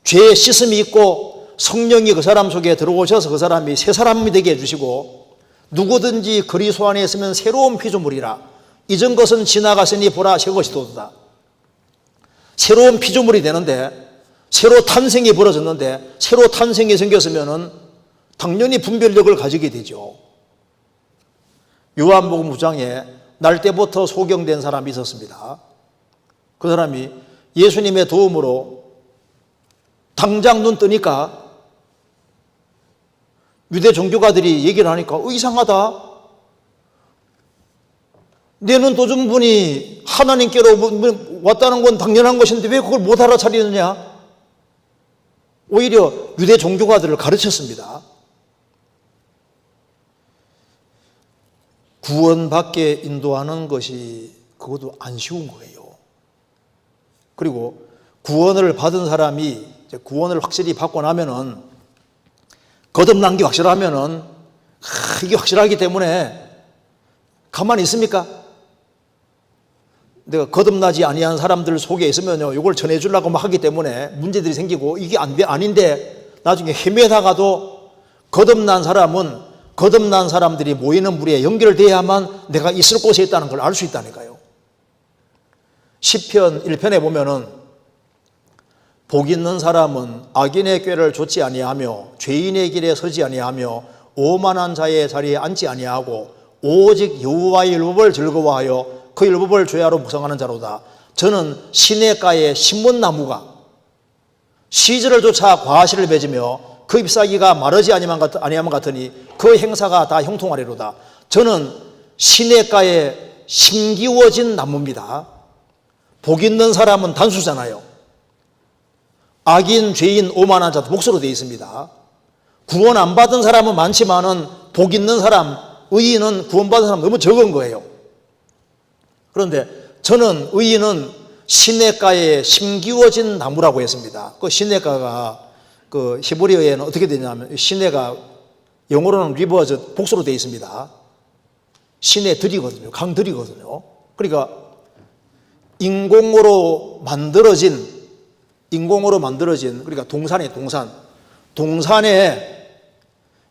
죄의 씻음이 있고 성령이 그 사람 속에 들어오셔서 그 사람이 새 사람이 되게 해주시고, 누구든지 그리스도 안에 있으면 새로운 피조물이라 이전 것은 지나갔으니 보라 새 것이 도다. 새로운 피조물이 되는데, 새로 탄생이 벌어졌는데, 새로 탄생이 생겼으면은 당연히 분별력을 가지게 되죠. 요한복음 9장에 날 때부터 소경된 사람이 있었습니다. 그 사람이 예수님의 도움으로 당장 눈 뜨니까 유대 종교가들이 얘기를 하니까 이상하다. 내 눈 떠준 분이 하나님께로 왔다는 건 당연한 것인데 왜 그걸 못 알아차리느냐? 오히려 유대 종교가들을 가르쳤습니다. 구원받게 인도하는 것이 그것도 안 쉬운 거예요. 그리고 구원을 받은 사람이 구원을 확실히 받고 나면은 거듭난 게 확실하면은 이게 확실하기 때문에 가만히 있습니까? 내가 거듭나지 아니한 사람들 속에 있으면요, 이걸 전해주려고 막 하기 때문에 문제들이 생기고 이게 아닌데 나중에 헤매다가도 거듭난 사람은 거듭난 사람들이 모이는 무리에 연결돼야만 내가 있을 곳에 있다는 걸 알 수 있다니까요. 시편 1편에 보면은 복 있는 사람은 악인의 꾀를 좇지 아니하며 죄인의 길에 서지 아니하며 오만한 자의 자리에 앉지 아니하고 오직 여호와의 율법을 즐거워하여 그 율법을 죄하로 묵상하는 자로다. 저는 시냇가에 신문나무가 시절을 쫓아 과실을 맺으며 그 잎사귀가 마르지 아니함 같으니 그 행사가 다 형통하리로다. 저는 시냇가에 심기워진 나무입니다. 복 있는 사람은 단수잖아요. 악인, 죄인, 오만한 자도 복수로 되어 있습니다. 구원 안 받은 사람은 많지만은 복 있는 사람, 의인은 구원받은 사람 너무 적은 거예요. 그런데 저는 의인은 시냇가에 심기워진 나무라고 했습니다. 그 시냇가가 그 히브리어에는 어떻게 되냐면 시내가 영어로는 리버즈 복수로 되어 있습니다. 시내들이거든요. 강들이거든요. 그러니까 인공으로 만들어진 그러니까 동산에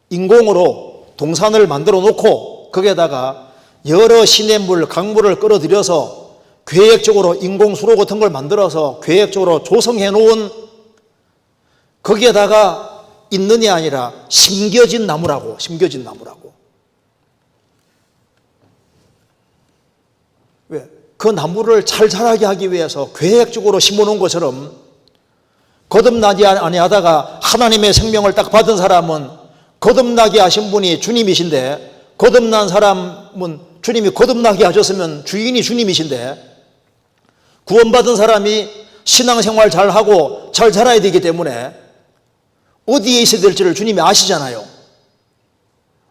인공으로 동산을 만들어 놓고 거기에다가 여러 시냇물, 강물을 끌어들여서 계획적으로 인공수로 같은 걸 만들어서 계획적으로 조성해 놓은 거기에다가 있는이 아니라 심겨진 나무라고. 왜? 그 나무를 잘 자라게 하기 위해서 계획적으로 심어놓은 것처럼 거듭나지 아니하다가 하나님의 생명을 딱 받은 사람은 거듭나게 하신 분이 주님이신데, 거듭난 사람은 주님이 거듭나게 하셨으면 주인이 주님이신데, 구원받은 사람이 신앙생활 잘하고 잘 자라야 되기 때문에 어디에 있어야 될지를 주님이 아시잖아요.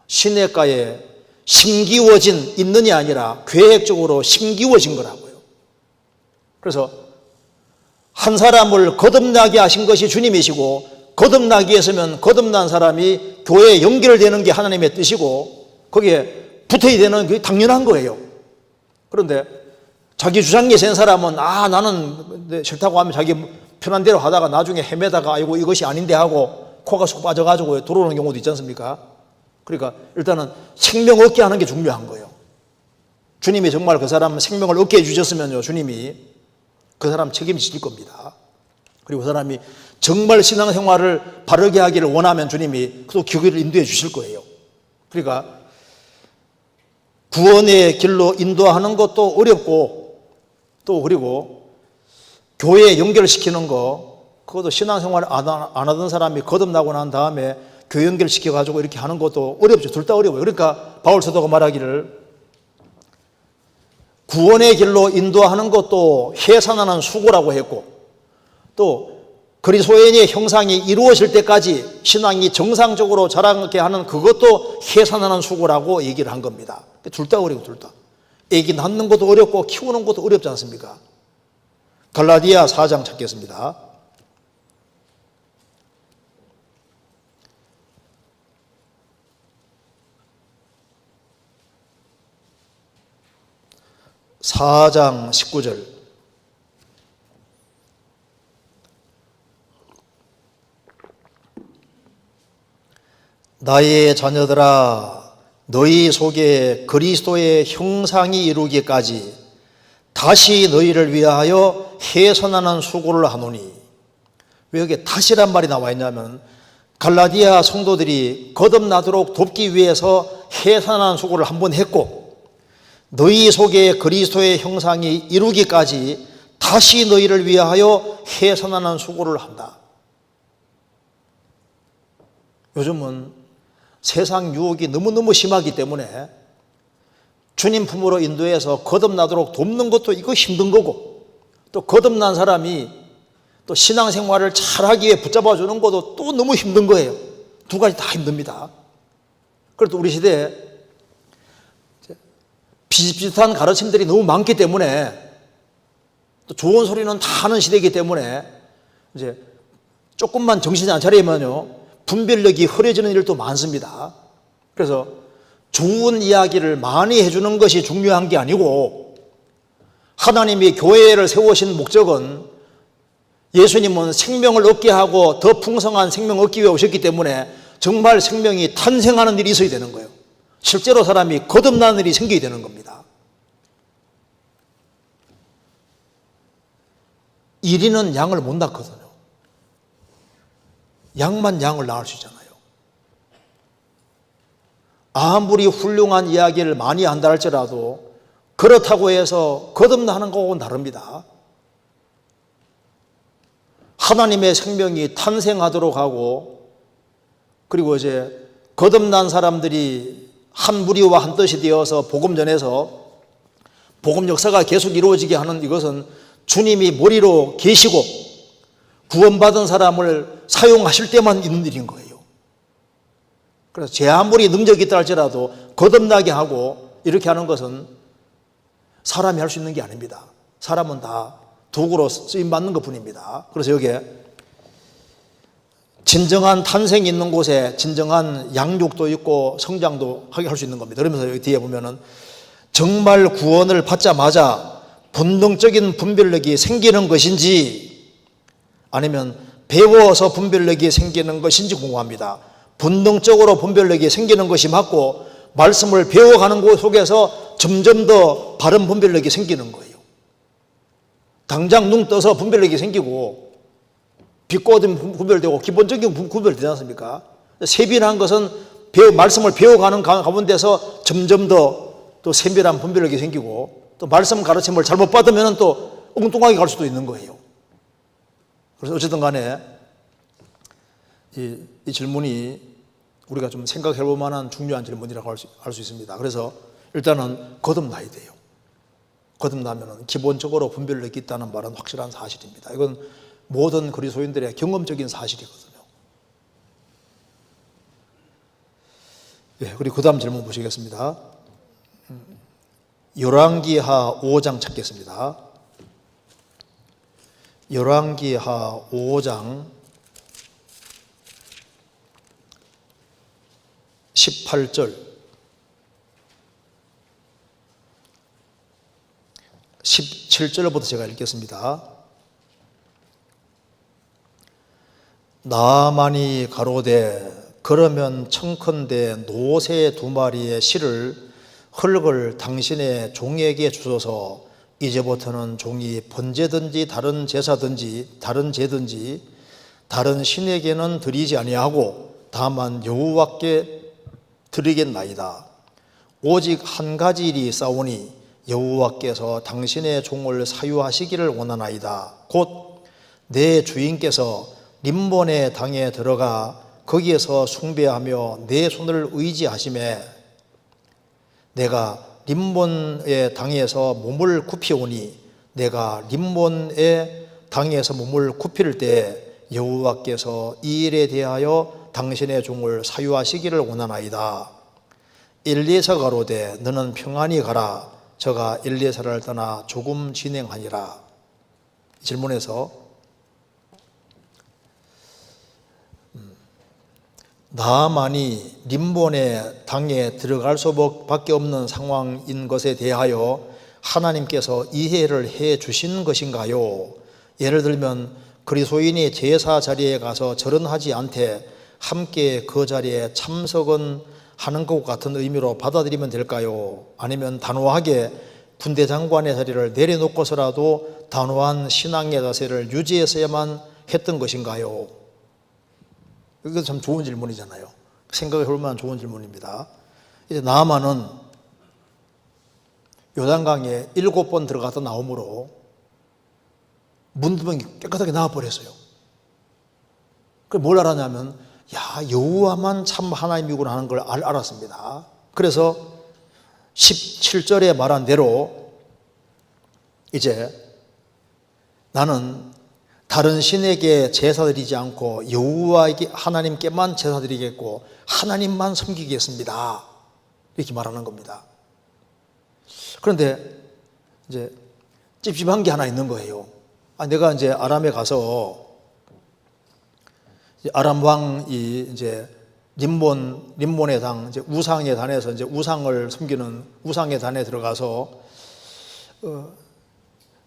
시냇가에 심기워진 있는이 아니라 계획적으로 심기워진 거라고요. 그래서 한 사람을 거듭나게 하신 것이 주님이시고, 거듭나게 했으면 거듭난 사람이 교회에 연결되는 게 하나님의 뜻이고 거기에 붙어야 되는 게 당연한 거예요. 그런데 자기 주장에 센 사람은 나는 싫다고 하면 자기 편한 대로 하다가 나중에 헤매다가 아이고 이것이 아닌데 하고 코가 쏙 빠져가지고 들어오는 경우도 있지 않습니까? 그러니까 일단은 생명 얻게 하는 게 중요한 거예요. 주님이 정말 그 사람 생명을 얻게 해주셨으면요, 주님이 그 사람 책임지실 겁니다. 그리고 그 사람이 정말 신앙생활을 바르게 하기를 원하면 주님이 또 교회를 인도해 주실 거예요. 그러니까 구원의 길로 인도하는 것도 어렵고, 또 그리고 교회에 연결시키는 거, 그것도 신앙생활을 안 하던 사람이 거듭나고 난 다음에 교회 연결시켜가지고 이렇게 하는 것도 어렵죠. 둘 다 어려워요. 그러니까 바울 사도가 말하기를 구원의 길로 인도하는 것도 해산하는 수고라고 했고, 또 그리스도인의 형상이 이루어질 때까지 신앙이 정상적으로 자라게 하는 그것도 해산하는 수고라고 얘기를 한 겁니다. 둘 다 어려워, 둘 다. 애기 낳는 것도 어렵고 키우는 것도 어렵지 않습니까? 갈라디아 4장 찾겠습니다. (4장) 19절. 나의 자녀들아, 너희 속에 그리스도의 형상이 이루기까지 다시 너희를 위하여 해선하는 수고를 하노니. 왜 여기 다시란 말이 나와 있냐면 갈라디아 성도들이 거듭나도록 돕기 위해서 해산하는 수고를 한번 했고 너희 속에 그리스도의 형상이 이루기까지 다시 너희를 위하여 해산하는 수고를 한다. 요즘은 세상 유혹이 너무너무 심하기 때문에 주님 품으로 인도해서 거듭나도록 돕는 것도 이거 힘든 거고 또 거듭난 사람이 또 신앙생활을 잘하기 위해 붙잡아 주는 것도 또 너무 힘든 거예요. 두 가지 다 힘듭니다. 그래도 우리 시대에 비슷비슷한 가르침들이 너무 많기 때문에 또 좋은 소리는 다 하는 시대이기 때문에 이제 조금만 정신이 안 차리면요 분별력이 흐려지는 일도 많습니다. 그래서 좋은 이야기를 많이 해주는 것이 중요한 게 아니고 하나님이 교회를 세우신 목적은 예수님은 생명을 얻게 하고 더 풍성한 생명을 얻기 위해 오셨기 때문에 정말 생명이 탄생하는 일이 있어야 되는 거예요. 실제로 사람이 거듭나는 일이 생기게 되는 겁니다. 이리는 양을 못 낳거든요. 양만 양을 낳을 수 있잖아요. 아무리 훌륭한 이야기를 많이 한다 할지라도 그렇다고 해서 거듭나는 거하고는 다릅니다. 하나님의 생명이 탄생하도록 하고 그리고 이제 거듭난 사람들이 한 무리와 한 뜻이 되어서 복음 전해서 복음 역사가 계속 이루어지게 하는 이것은 주님이 머리로 계시고 구원받은 사람을 사용하실 때만 있는 일인 거예요. 그래서 제 아무리 능력이 있다 할지라도 거듭나게 하고 이렇게 하는 것은 사람이 할 수 있는 게 아닙니다. 사람은 다 도구로 쓰임받는 것 뿐입니다. 그래서 여기에 진정한 탄생이 있는 곳에 진정한 양육도 있고 성장도 하게 할 수 있는 겁니다. 그러면서 여기 뒤에 보면은 정말 구원을 받자마자 본능적인 분별력이 생기는 것인지 아니면 배워서 분별력이 생기는 것인지 궁금합니다. 본능적으로 분별력이 생기는 것이 맞고 말씀을 배워가는 곳 속에서 점점 더 바른 분별력이 생기는 거예요. 당장 눈 떠서 분별력이 생기고 비꼬든 분별되고 기본적인 분별되지 않습니까? 세밀한 것은 말씀을 배워가는 가운데서 점점 더 또 세밀한 분별력이 생기고 또 말씀 가르침을 잘못 받으면 또 엉뚱하게 갈 수도 있는 거예요. 그래서 어쨌든 간에 이 질문이 우리가 좀 생각해 볼 만한 중요한 질문이라고 할 수 있습니다. 그래서 일단은 거듭나야 돼요. 거듭나면 기본적으로 분별력이 있다는 말은 확실한 사실입니다. 이건 모든 그리스도인들의 경험적인 사실이거든요. 예, 그리고 그 다음 질문 보시겠습니다. 열왕기하 5장 찾겠습니다. 열왕기하 5장 18절 17절부터 제가 읽겠습니다. 나아만이 가로되 그러면 청컨대 노새 2마리의 실을 흙을 당신의 종에게 주소서. 이제부터는 종이 번제든지 다른 제사든지 다른 제든지 다른 신에게는 드리지 아니하고 다만 여호와께 드리겠나이다. 오직 한 가지 일이 있사오니 여호와께서 당신의 종을 사유하시기를 원하나이다. 곧 내 주인께서 림본의 당에 들어가 거기에서 숭배하며 내 손을 의지하심에 내가 림본의 당에서 몸을 굽히오니 내가 림본의 당에서 몸을 굽힐 때 여호와께서 이 일에 대하여 당신의 종을 사유하시기를 원하나이다. 엘리에서 가로되 너는 평안히 가라. 저가 엘리에서를 떠나 조금 진행하니라. 질문에서 나아만이 림본의 당에 들어갈 수밖에 없는 상황인 것에 대하여 하나님께서 이해를 해 주신 것인가요? 예를 들면 그리스도인이 제사 자리에 가서 절은하지 않되 함께 그 자리에 참석은 하는 것 같은 의미로 받아들이면 될까요? 아니면 단호하게 군대 장관의 자리를 내려놓고서라도 단호한 신앙의 자세를 유지했어야만 했던 것인가요? 이거 참 좋은 질문이잖아요. 생각해 볼 만한 좋은 질문입니다. 이제 나아만은 요단강에 7번 들어갔다 나오므로 문두병이 깨끗하게 나와버렸어요. 그걸 뭘 알았냐면, 여호와만 참 하나님이구나 하는 걸 알았습니다. 그래서 17절에 말한 대로 이제 나는 다른 신에게 제사 드리지 않고 여호와에게 하나님께만 제사 드리겠고 하나님만 섬기겠습니다. 이렇게 말하는 겁니다. 그런데 이제 찝찝한 게 하나 있는 거예요. 내가 이제 아람에 가서 아람 왕이 이제 림몬의 당, 이제 우상의 단에서 이제 우상을 섬기는 우상의 단에 들어가서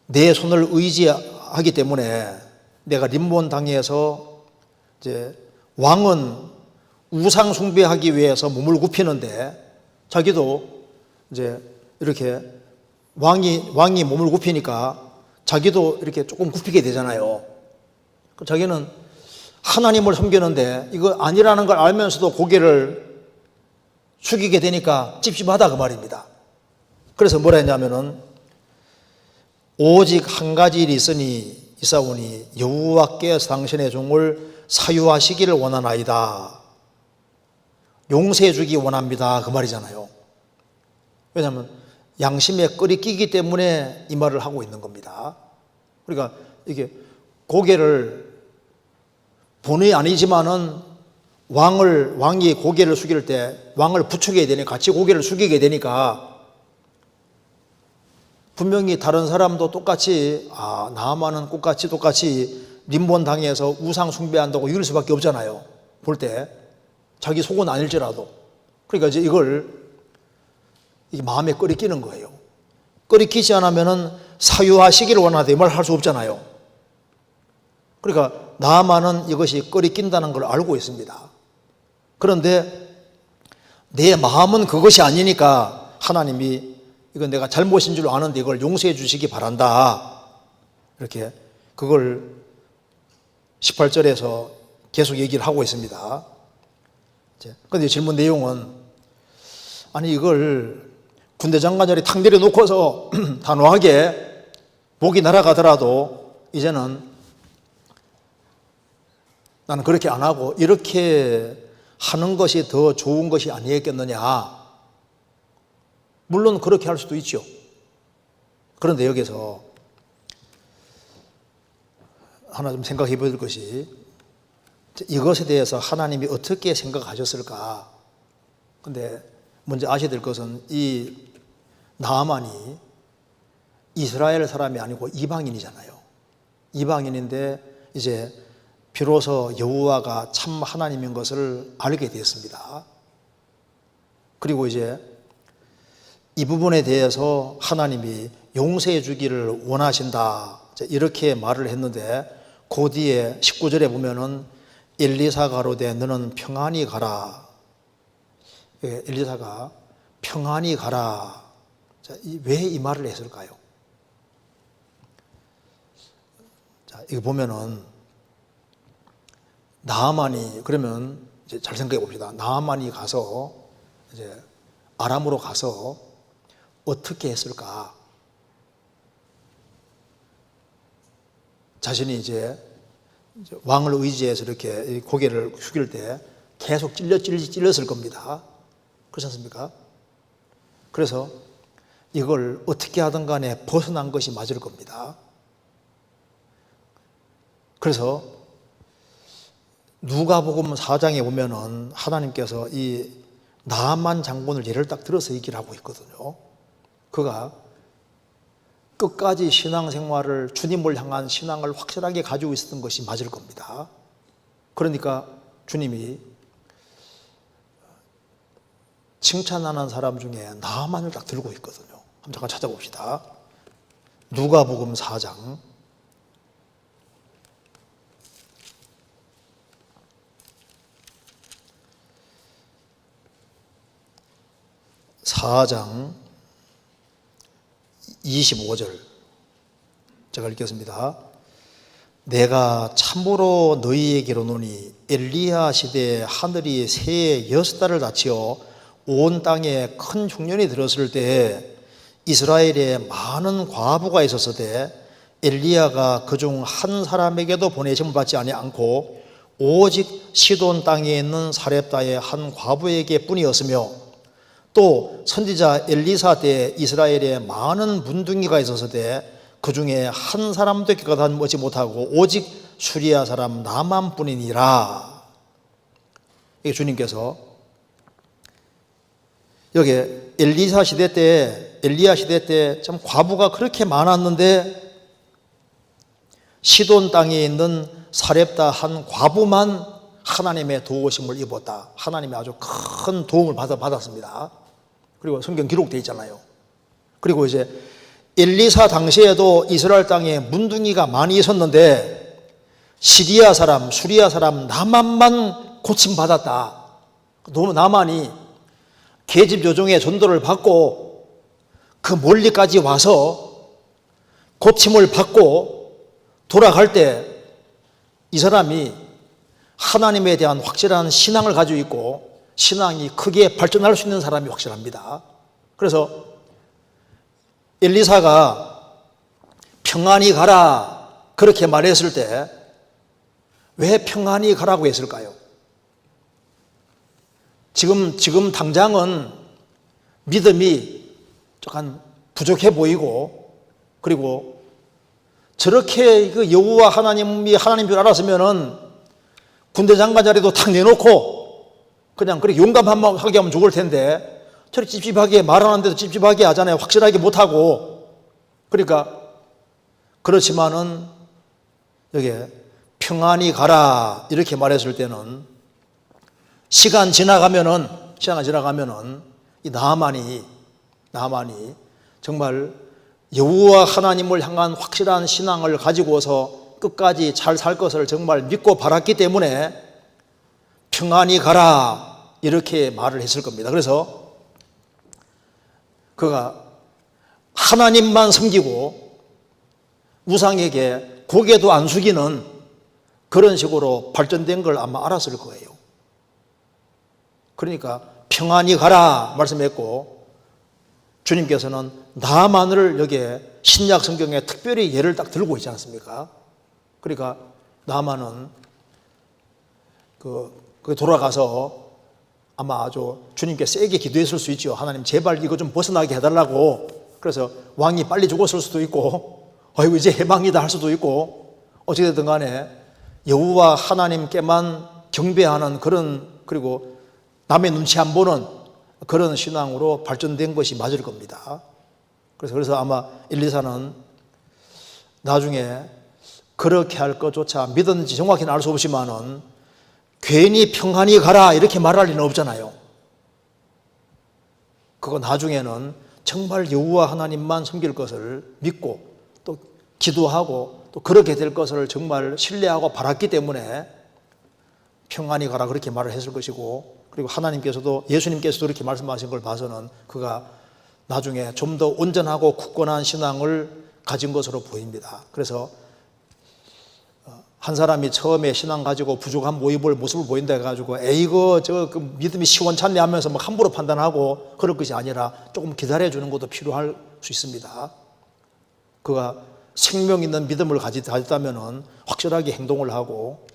내 손을 의지하기 때문에 내가 림몬 당에서 이제 왕은 우상 숭배하기 위해서 몸을 굽히는데 자기도 이제 이렇게 왕이 몸을 굽히니까 자기도 이렇게 조금 굽히게 되잖아요. 자기는 하나님을 섬기는데 이거 아니라는 걸 알면서도 고개를 숙이게 되니까 찝찝하다 그 말입니다. 그래서 뭐라 했냐면은 오직 한 가지 일이 있사오니 여호와께서 당신의 종을 사유하시기를 원하나이다. 용서해 주기 원합니다. 그 말이잖아요. 왜냐하면 양심에 끓이 끼기 때문에 이 말을 하고 있는 겁니다. 그러니까 이게 고개를 본의 아니지만은 왕이 고개를 숙일 때 왕을 부추게 되니까 같이 고개를 숙이게 되니까 분명히 다른 사람도 똑같이 나아만은 똑같이 림몬 당에서 우상 숭배한다고 이길 수밖에 없잖아요. 볼 때 자기 속은 아닐지라도. 그러니까 이제 이게 마음에 끓이끼는 거예요. 끓이끼지 않으면은 사유하시기를 원하되 이 말 할 수 없잖아요. 그러니까 나아만은 이것이 끓이낀다는 걸 알고 있습니다. 그런데 내 마음은 그것이 아니니까 하나님이 이건 내가 잘못인 줄 아는데 이걸 용서해 주시기 바란다. 이렇게 그걸 18절에서 계속 얘기를 하고 있습니다. 그런데 질문 내용은 이걸 군대 장관들이 탕 내려놓고서 단호하게 목이 날아가더라도 이제는 나는 그렇게 안 하고 이렇게 하는 것이 더 좋은 것이 아니겠느냐. 물론 그렇게 할 수도 있죠. 그런데 여기서 하나 좀 생각해 볼 것이 이것에 대해서 하나님이 어떻게 생각하셨을까. 근데 먼저 아셔야 될 것은 이 나아만이 이스라엘 사람이 아니고 이방인이잖아요. 이방인인데 이제 비로소 여호와가 참 하나님인 것을 알게 되었습니다. 그리고 이제 이 부분에 대해서 하나님이 용서해 주기를 원하신다. 이렇게 말을 했는데 그 뒤에 19절에 보면은 엘리사가 가로되 너는 평안히 가라. 엘리사가 평안히 가라. 왜 이 말을 했을까요? 이거 보면은 나아만이 그러면 이제 잘 생각해 봅시다. 나아만이 가서 이제 아람으로 가서 어떻게 했을까? 자신이 이제 왕을 의지해서 이렇게 고개를 숙일 때 계속 찔렸을 겁니다. 그렇지 않습니까? 그래서 이걸 어떻게 하든 간에 벗어난 것이 맞을 겁니다. 그래서 누가복음 4장에 보면은 하나님께서 이 나아만 장군을 예를 딱 들어서 얘기를 하고 있거든요. 그가 끝까지 신앙생활을 주님을 향한 신앙을 확실하게 가지고 있었던 것이 맞을 겁니다. 그러니까 주님이 칭찬하는 사람 중에 나아만을 딱 들고 있거든요. 한번 잠깐 찾아봅시다. 누가복음 4장 4장 25절 제가 읽겠습니다. 내가 참으로 너희에게 이르노니 엘리야 시대에 하늘이 새해 6달을 닫히어 온 땅에 큰 흉년이 들었을 때에 이스라엘에 많은 과부가 있었으되 엘리야가 그중 한 사람에게도 보내심을 받지 아니하고 오직 시돈 땅에 있는 사렙다의 한 과부에게 뿐이었으며 또 선지자 엘리사 때 이스라엘에 많은 문둥이가 있었으되 그 중에 한 사람도 기껏 오지 못하고 오직 수리아 사람 나만뿐이니라. 이게 주님께서 여기 엘리야 시대 때 참 과부가 그렇게 많았는데 시돈 땅에 있는 사렙다 한 과부만 하나님의 도우심을 입었다. 하나님의 아주 큰 도움을 받았습니다. 그리고 성경 기록되어 있잖아요. 그리고 이제 엘리사 당시에도 이스라엘 땅에 문둥이가 많이 있었는데 시리아 사람, 수리아 사람 나만만 고침받았다. 나만이 계집 요종의 전도를 받고 그 멀리까지 와서 고침을 받고 돌아갈 때 이 사람이 하나님에 대한 확실한 신앙을 가지고 있고 신앙이 크게 발전할 수 있는 사람이 확실합니다. 그래서 엘리사가 평안히 가라 그렇게 말했을 때 왜 평안히 가라고 했을까요? 지금 당장은 믿음이 조금 부족해 보이고 그리고 저렇게 그 여호와 하나님이 하나님인 줄 알았으면은 군대 장관 자리도 탁 내놓고 그냥 그렇게 용감하게 하면 좋을 텐데 저렇게 찝찝하게 말하는데도 찝찝하게 하잖아요. 확실하게 못하고. 그러니까 그렇지만은 여기 평안히 가라 이렇게 말했을 때는 시간 지나가면은 이 나아만이 정말 여호와 하나님을 향한 확실한 신앙을 가지고서 끝까지 잘 살 것을 정말 믿고 바랐기 때문에 평안히 가라 이렇게 말을 했을 겁니다. 그래서 그가 하나님만 섬기고 우상에게 고개도 안 숙이는 그런 식으로 발전된 걸 아마 알았을 거예요. 그러니까 평안히 가라 말씀했고 주님께서는 나만을 여기에 신약 성경에 특별히 예를 딱 들고 있지 않습니까? 그러니까 나만은 돌아가서 아마 아주 주님께 세게 기도했을 수 있죠. 하나님 제발 이거 좀 벗어나게 해달라고. 그래서 왕이 빨리 죽었을 수도 있고 아이고 이제 해방이다 할 수도 있고 어찌됐든 간에 여호와 하나님께만 경배하는 그런 그리고 남의 눈치 안 보는 그런 신앙으로 발전된 것이 맞을 겁니다. 그래서 아마 엘리사는 나중에 그렇게 할 것조차 믿었는지 정확히는 알 수 없지만은 괜히 평안히 가라 이렇게 말할 리는 없잖아요. 그거 나중에는 정말 여호와 하나님만 섬길 것을 믿고 또 기도하고 또 그렇게 될 것을 정말 신뢰하고 바랐기 때문에 평안히 가라 그렇게 말을 했을 것이고 그리고 하나님께서도 예수님께서도 이렇게 말씀하신 걸 봐서는 그가 나중에 좀 더 온전하고 굳건한 신앙을 가진 것으로 보입니다. 그래서 한 사람이 처음에 신앙 가지고 부족한 모습을 보인다 해가지고 에이거 그 믿음이 시원찮네 하면서 막 함부로 판단하고 그럴 것이 아니라 조금 기다려주는 것도 필요할 수 있습니다. 그가 생명 있는 믿음을 가졌다면은 확실하게 행동을 하고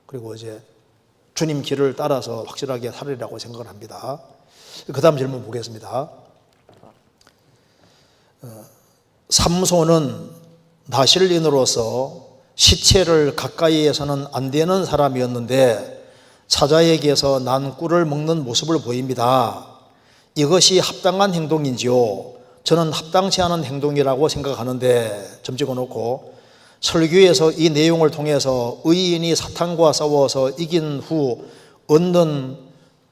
그리고 이제 주님 길을 따라서 확실하게 살으리라고 생각을 합니다. 그 다음 질문 보겠습니다. 삼손은 나실인으로서 시체를 가까이에서는 안 되는 사람이었는데 사자에게서 난 꿀을 먹는 모습을 보입니다. 이것이 합당한 행동인지요? 저는 합당치 않은 행동이라고 생각하는데 점 찍어놓고 설교에서 이 내용을 통해서 의인이 사탄과 싸워서 이긴 후 얻는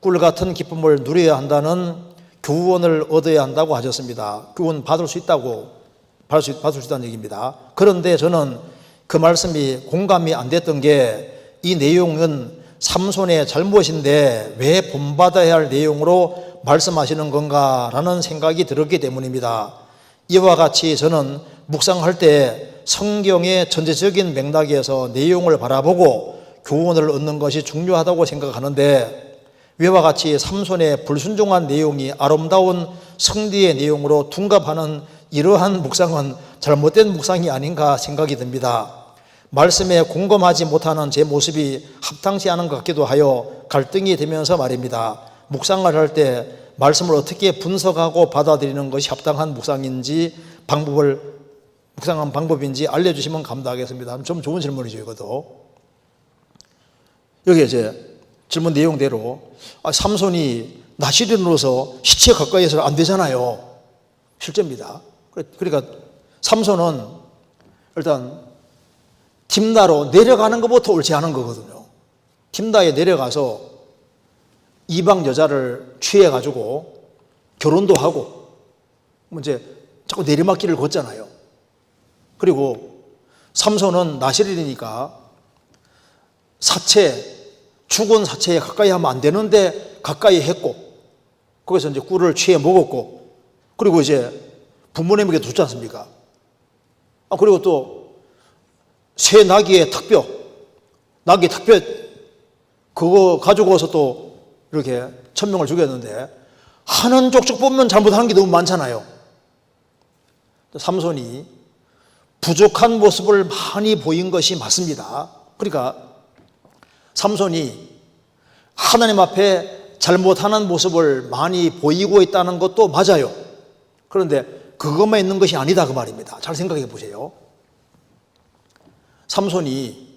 꿀 같은 기쁨을 누려야 한다는 교훈을 얻어야 한다고 하셨습니다. 교훈 받을 수 있다는 얘기입니다. 그런데 저는 그 말씀이 공감이 안 됐던 게 이 내용은 삼손의 잘못인데 왜 본받아야 할 내용으로 말씀하시는 건가라는 생각이 들었기 때문입니다. 이와 같이 저는 묵상할 때 성경의 전체적인 맥락에서 내용을 바라보고 교훈을 얻는 것이 중요하다고 생각하는데, 위와 같이 삼손의 불순종한 내용이 아름다운 성리의 내용으로 둔갑하는 이러한 묵상은 잘못된 묵상이 아닌가 생각이 듭니다. 말씀에 공감하지 못하는 제 모습이 합당치 않은 것 같기도 하여 갈등이 되면서 말입니다. 묵상을 할 때 말씀을 어떻게 분석하고 받아들이는 것이 합당한 묵상인지 묵상한 방법인지 알려주시면 감사하겠습니다. 좀 좋은 질문이죠, 이것도. 여기 이제 질문 내용대로 삼손이 나시린으로서 시체 가까이에서 안 되잖아요. 실제입니다. 그러니까 삼손은 일단 딥나로 내려가는 것부터 옳지 않은 거거든요. 딥나에 내려가서 이방 여자를 취해가지고 결혼도 하고 이제 자꾸 내리막길을 걷잖아요. 그리고 삼손은 나시린이니까 죽은 사체에 가까이 하면 안 되는데 가까이 했고, 거기서 이제 꿀을 취해 먹었고, 그리고 이제 부모님에게 줬지 않습니까? 그리고 또 새 나귀의 턱뼈 그거 가지고서 또 이렇게 천명을 죽였는데, 하는 족족 보면 잘못하는 게 너무 많잖아요. 삼손이 부족한 모습을 많이 보인 것이 맞습니다. 그러니까 삼손이 하나님 앞에 잘못하는 모습을 많이 보이고 있다는 것도 맞아요. 그런데 그것만 있는 것이 아니다, 그 말입니다. 잘 생각해 보세요. 삼손이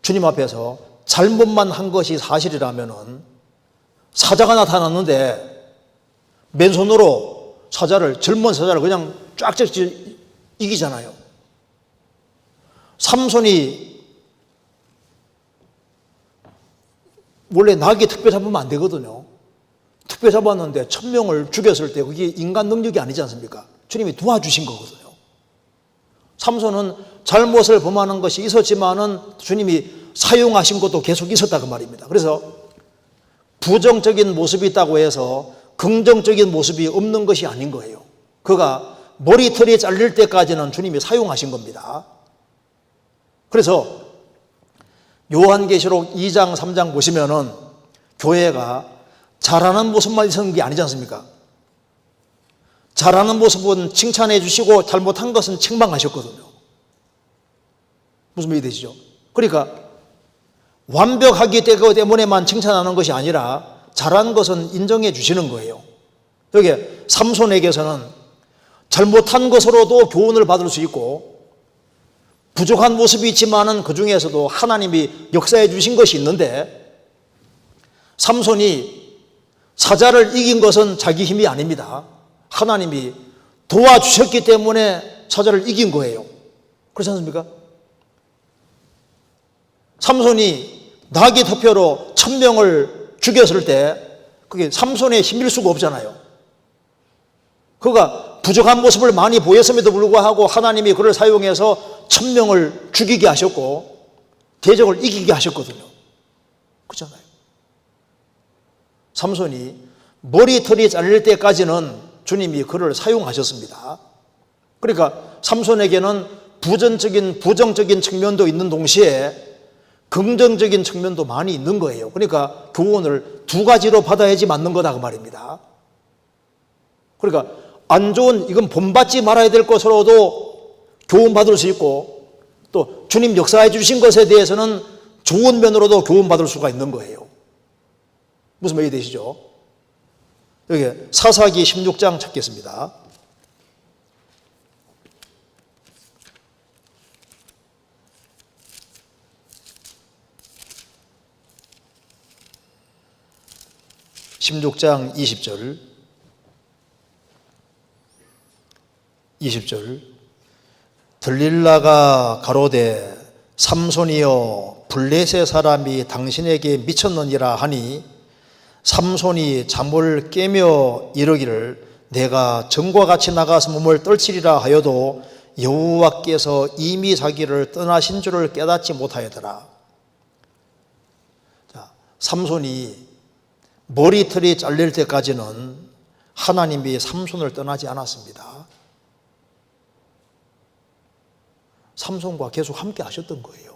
주님 앞에서 잘못만 한 것이 사실이라면은 사자가 나타났는데 맨손으로 젊은 사자를 그냥 쫙쫙 이기잖아요. 삼손이 원래 나귀 특별 잡으면 안 되거든요. 특별 잡았는데 1000명을 죽였을 때 그게 인간 능력이 아니지 않습니까? 주님이 도와주신 거거든요. 삼손은 잘못을 범하는 것이 있었지만은 주님이 사용하신 것도 계속 있었다, 그 말입니다. 그래서 부정적인 모습이 있다고 해서 긍정적인 모습이 없는 것이 아닌 거예요. 그가 머리털이 잘릴 때까지는 주님이 사용하신 겁니다. 그래서 요한계시록 2장 3장 보시면은 교회가 잘하는 모습만 있었는 게 아니지 않습니까? 잘하는 모습은 칭찬해 주시고 잘못한 것은 책망하셨거든요. 무슨 말이 되시죠? 그러니까 완벽하기 때문에만 칭찬하는 것이 아니라 잘한 것은 인정해 주시는 거예요. 여기 삼손에게서는 잘못한 것으로도 교훈을 받을 수 있고 부족한 모습이 있지만은 그 중에서도 하나님이 역사해 주신 것이 있는데, 삼손이 사자를 이긴 것은 자기 힘이 아닙니다. 하나님이 도와주셨기 때문에 사자를 이긴 거예요. 그렇지 않습니까? 삼손이 나귀 턱뼈로 1000명을 죽였을 때 그게 삼손의 힘일 수가 없잖아요. 그가 부족한 모습을 많이 보였음에도 불구하고 하나님이 그를 사용해서 1000명을 죽이게 하셨고 대적을 이기게 하셨거든요. 그렇잖아요. 삼손이 머리털이 잘릴 때까지는 주님이 그를 사용하셨습니다. 그러니까 삼손에게는 부정적인 측면도 있는 동시에 긍정적인 측면도 많이 있는 거예요. 그러니까 교훈을 두 가지로 받아야지 맞는 거다, 그 말입니다. 그러니까 안 좋은, 이건 본받지 말아야 될 것으로도 교훈받을 수 있고, 또 주님 역사해 주신 것에 대해서는 좋은 면으로도 교훈받을 수가 있는 거예요. 무슨 말이 되시죠? 여기 사사기 16장 찾겠습니다. (16장) 20절 들릴라가 가로되 삼손이여 블레셋 사람이 당신에게 미쳤느니라 하니, 삼손이 잠을 깨며 이르기를 내가 전과 같이 나가서 몸을 떨치리라 하여도 여호와께서 이미 자기를 떠나신 줄을 깨닫지 못하였더라. 자, 삼손이 머리털이 잘릴 때까지는 하나님이 삼손을 떠나지 않았습니다. 삼손과 계속 함께 하셨던 거예요.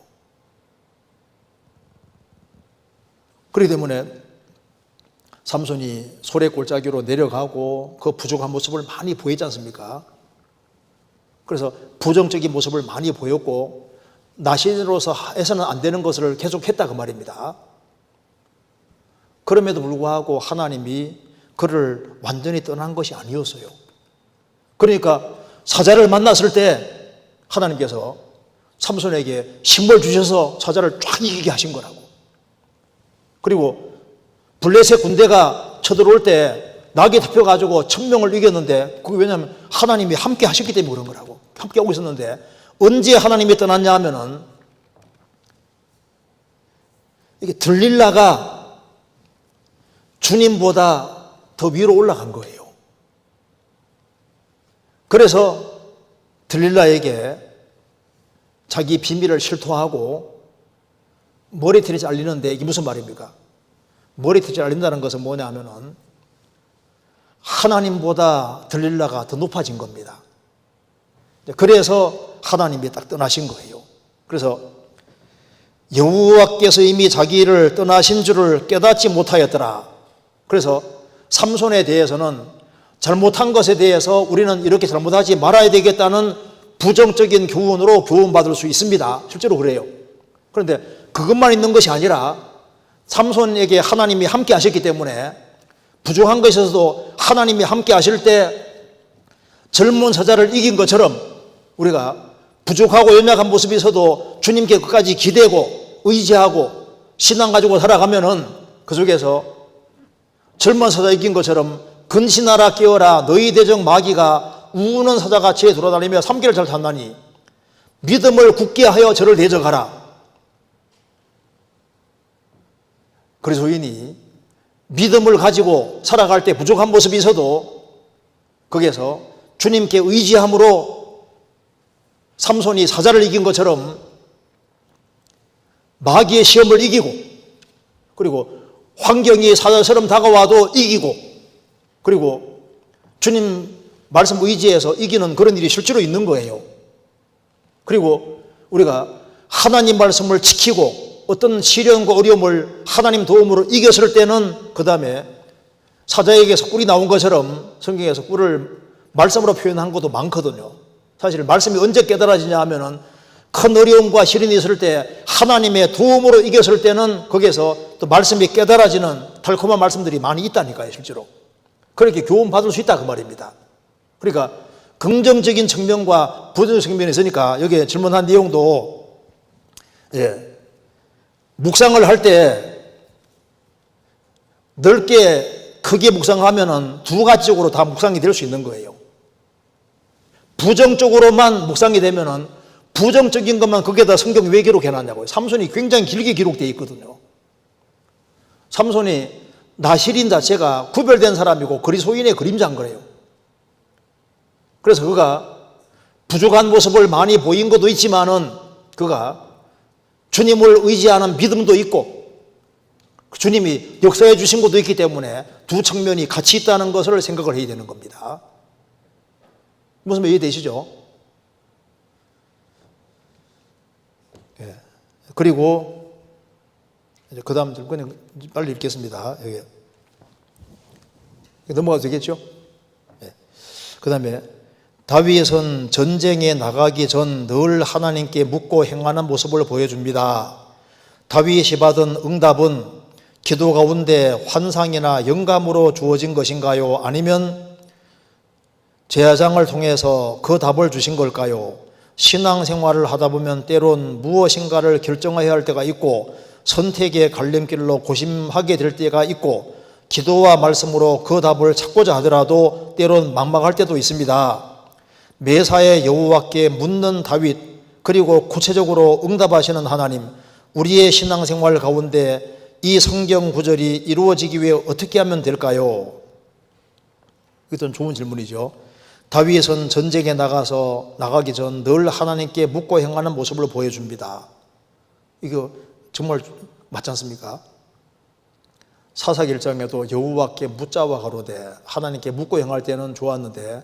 그렇기 때문에 삼손이 소래 골짜기로 내려가고 그 부족한 모습을 많이 보였지 않습니까? 그래서 부정적인 모습을 많이 보였고 나신으로서 해서는 안 되는 것을 계속했다 그 말입니다. 그럼에도 불구하고 하나님이 그를 완전히 떠난 것이 아니었어요. 그러니까 사자를 만났을 때 하나님께서 삼손에게 힘을 주셔서 사자를 쫙 이기게 하신 거라고. 그리고 블레셋 군대가 쳐들어올 때 낙이 덮여가지고 1000명을 이겼는데 그게 왜냐하면 하나님이 함께 하셨기 때문에 그런 거라고. 함께 하고 있었는데 언제 하나님이 떠났냐 하면은 이게 들릴라가 주님보다 더 위로 올라간 거예요. 그래서 들릴라에게 자기 비밀을 실토하고 머리털이 잘리는데 이게 무슨 말입니까? 머리털이 잘린다는 것은 뭐냐 하면은 하나님보다 들릴라가 더 높아진 겁니다. 그래서 하나님이 딱 떠나신 거예요. 그래서 여호와께서 이미 자기를 떠나신 줄을 깨닫지 못하였더라. 그래서 삼손에 대해서는 잘못한 것에 대해서 우리는 이렇게 잘못하지 말아야 되겠다는 부정적인 교훈으로 교훈받을 수 있습니다. 실제로 그래요. 그런데 그것만 있는 것이 아니라 삼손에게 하나님이 함께 하셨기 때문에 부족한 것에서도 하나님이 함께 하실 때 젊은 사자를 이긴 것처럼 우리가 부족하고 연약한 모습이 있어도 주님께 끝까지 기대고 의지하고 신앙 가지고 살아가면은 그 속에서 젊은 사자 이긴 것처럼 근신하라 깨어라 너희 대적 마귀가 우는 사자같이 돌아다니며 삼기를 잘 탄다니 믿음을 굳게 하여 저를 대적하라. 그리스도인이 믿음을 가지고 살아갈 때 부족한 모습이 있어도 거기에서 주님께 의지함으로 삼손이 사자를 이긴 것처럼 마귀의 시험을 이기고 그리고 환경이 사자처럼 다가와도 이기고 그리고 주님 말씀 의지해서 이기는 그런 일이 실제로 있는 거예요. 그리고 우리가 하나님 말씀을 지키고 어떤 시련과 어려움을 하나님 도움으로 이겼을 때는 그 다음에 사자에게서 꿀이 나온 것처럼 성경에서 꿀을 말씀으로 표현한 것도 많거든요. 사실 말씀이 언제 깨달아지냐 하면은 큰 어려움과 시련이 있을 때 하나님의 도움으로 이겼을 때는 거기에서 또 말씀이 깨달아지는 달콤한 말씀들이 많이 있다니까요. 실제로 그렇게 교훈받을 수 있다 그 말입니다. 그러니까 긍정적인 측면과 부정적인 측면이 있으니까 여기에 질문한 내용도 묵상을 할 때 넓게 크게 묵상하면은 두 가지적으로 다 묵상이 될 수 있는 거예요. 부정적으로만 묵상이 되면은 부정적인 것만 거기에다 성경이 왜 기록해놨냐고요. 삼손이 굉장히 길게 기록되어 있거든요. 삼손이 나실인 자체가 구별된 사람이고 그리스도인의 그림자인 거예요. 그래서 그가 부족한 모습을 많이 보인 것도 있지만은 그가 주님을 의지하는 믿음도 있고 주님이 역사해 주신 것도 있기 때문에 두 측면이 같이 있다는 것을 생각을 해야 되는 겁니다. 무슨 말 이해되시죠? 그리고 그 다음 줄 그냥 빨리 읽겠습니다. 여기 넘어가도 되겠죠? 그 다음에 다윗은 전쟁에 나가기 전 늘 하나님께 묻고 행하는 모습을 보여줍니다. 다윗이 받은 응답은 기도 가운데 환상이나 영감으로 주어진 것인가요? 아니면 제사장을 통해서 그 답을 주신 걸까요? 신앙생활을 하다 보면 때론 무엇인가를 결정해야 할 때가 있고 선택의 갈림길로 고심하게 될 때가 있고 기도와 말씀으로 그 답을 찾고자 하더라도 때론 막막할 때도 있습니다. 매사에 여호와께 묻는 다윗 그리고 구체적으로 응답하시는 하나님, 우리의 신앙생활 가운데 이 성경 구절이 이루어지기 위해 어떻게 하면 될까요? 이것도 좋은 질문이죠. 다윗은 전쟁에 나가기 전 늘 하나님께 묻고 행하는 모습을 보여줍니다. 이거 정말 맞지 않습니까? 사사기 1장에도 여호와께 묻자와 가로되 하나님께 묻고 행할 때는 좋았는데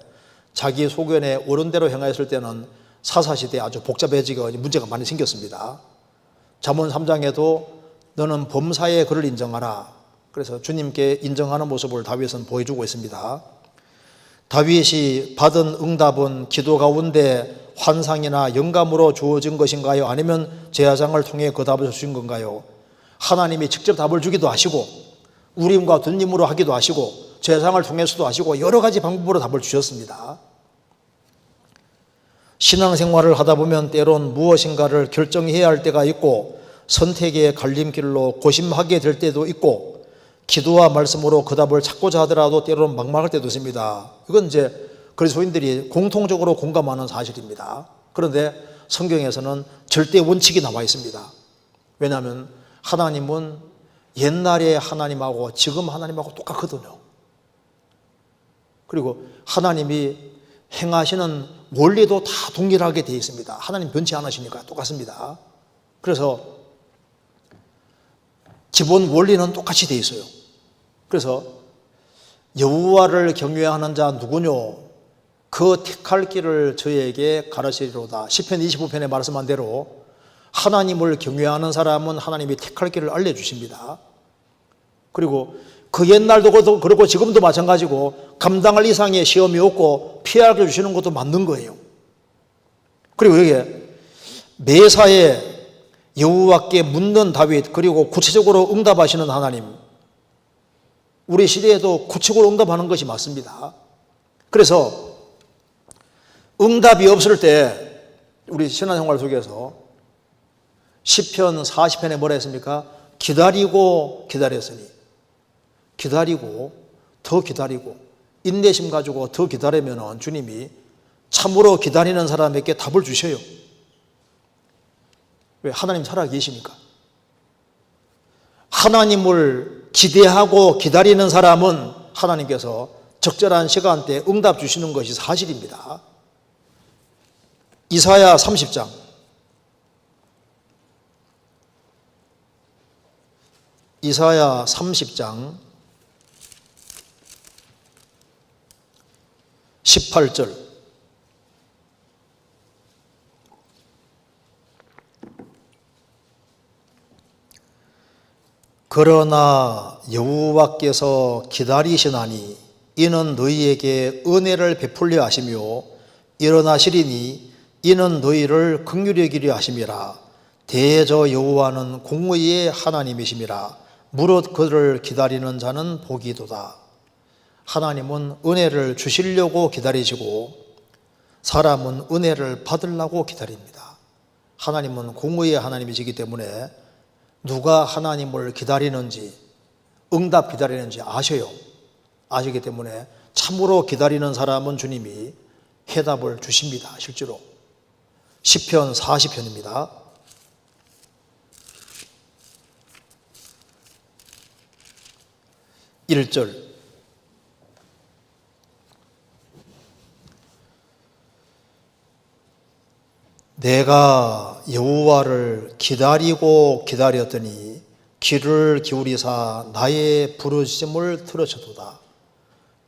자기 소견에 옳은 대로 행하였을 때는 사사시대에 아주 복잡해지고 문제가 많이 생겼습니다. 잠언 3장에도 너는 범사에 그를 인정하라. 그래서 주님께 인정하는 모습을 다윗은 보여주고 있습니다. 다윗이 받은 응답은 기도 가운데 환상이나 영감으로 주어진 것인가요? 아니면 제사장을 통해 그 답을 주신 건가요? 하나님이 직접 답을 주기도 하시고 우림과 둔림으로 하기도 하시고 제사장을 통해서도 하시고 여러 가지 방법으로 답을 주셨습니다. 신앙생활을 하다 보면 때론 무엇인가를 결정해야 할 때가 있고 선택의 갈림길로 고심하게 될 때도 있고 기도와 말씀으로 그 답을 찾고자 하더라도 때로는 막막할 때도 있습니다. 이건 이제 그리스도인들이 공통적으로 공감하는 사실입니다. 그런데 성경에서는 절대 원칙이 나와 있습니다. 왜냐하면 하나님은 옛날의 하나님하고 지금 하나님하고 똑같거든요. 그리고 하나님이 행하시는 원리도 다 동일하게 되어 있습니다. 하나님 변치 않으시니까 똑같습니다. 그래서 기본 원리는 똑같이 되어 있어요. 그래서 여호와를 경외하는 자 누구뇨? 그 택할 길을 저에게 가르치리로다. 시편 25편에 말씀한 대로 하나님을 경외하는 사람은 하나님이 택할 길을 알려주십니다. 그리고 그 옛날도 그렇고 지금도 마찬가지고 감당할 이상의 시험이 없고 피하게 주시는 것도 맞는 거예요. 그리고 여기에 매사에 여호와께 묻는 다윗, 그리고 구체적으로 응답하시는 하나님, 우리 시대에도 구체적으로 응답하는 것이 맞습니다. 그래서 응답이 없을 때 우리 신앙생활 속에서 시편 40편에 뭐라 했습니까? 기다리고 기다렸으니, 기다리고 더 기다리고 인내심 가지고 더 기다리면 주님이 참으로 기다리는 사람에게 답을 주셔요. 왜? 하나님 살아계시니까. 하나님을 기대하고 기다리는 사람은 하나님께서 적절한 시간대에 응답 주시는 것이 사실입니다. 이사야 30장 이사야 30장 18절 그러나 여호와께서 기다리시나니 이는 너희에게 은혜를 베풀려 하시며 일어나시리니 이는 너희를 긍휼히 여기려 하심이라. 대저 여호와는 공의의 하나님이심이라. 무릇 그를 기다리는 자는 복이도다. 하나님은 은혜를 주시려고 기다리시고 사람은 은혜를 받으려고 기다립니다. 하나님은 공의의 하나님이시기 때문에 누가 하나님을 기다리는지, 응답 기다리는지 아셔요. 아시기 때문에 참으로 기다리는 사람은 주님이 해답을 주십니다. 실제로 시편 40편입니다. 1절 내가 여호와를 기다리고 기다렸더니 귀를 기울이사 나의 부르짖음을 들으셨도다.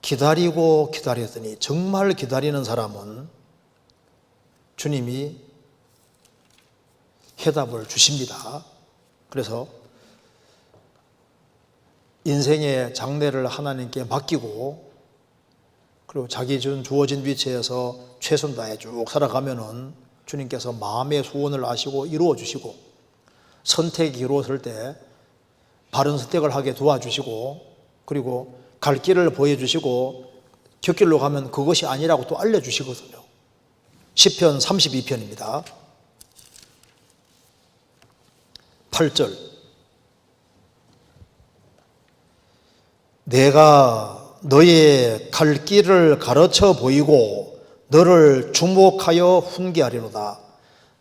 기다리고 기다렸더니, 정말 기다리는 사람은 주님이 해답을 주십니다. 그래서 인생의 장래를 하나님께 맡기고 그리고 자기 주어진 위치에서 최선 다해 쭉 살아가면은 주님께서 마음의 소원을 아시고 이루어 주시고 선택이 이루어질 때 바른 선택을 하게 도와주시고 그리고 갈 길을 보여주시고 곁길로 가면 그것이 아니라고 또 알려주시거든요. 시편 32편입니다. 8절 내가 너의 갈 길을 가르쳐 보이고 너를 주목하여 훈계하리로다.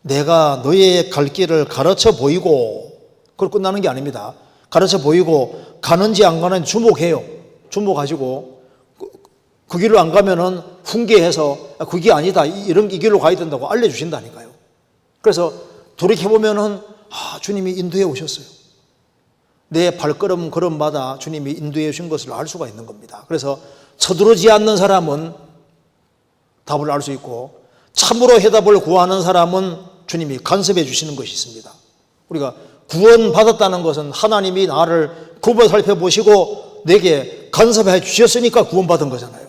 내가 너의 갈 길을 가르쳐 보이고, 그걸 끝나는 게 아닙니다. 가르쳐 보이고 가는지 안 가는지 주목해요. 주목하시고 그 길로 안 가면은 훈계해서 그게 아니다, 이런 이 길로 가야 된다고 알려주신다니까요. 그래서 돌이켜보면은 주님이 인도해 오셨어요. 내 발걸음 걸음마다 주님이 인도해 주신 것을 알 수가 있는 겁니다. 그래서 서두르지 않는 사람은 답을 알 수 있고 참으로 해답을 구하는 사람은 주님이 간섭해 주시는 것이 있습니다. 우리가 구원받았다는 것은 하나님이 나를 굽어 살펴보시고 내게 간섭해 주셨으니까 구원받은 거잖아요.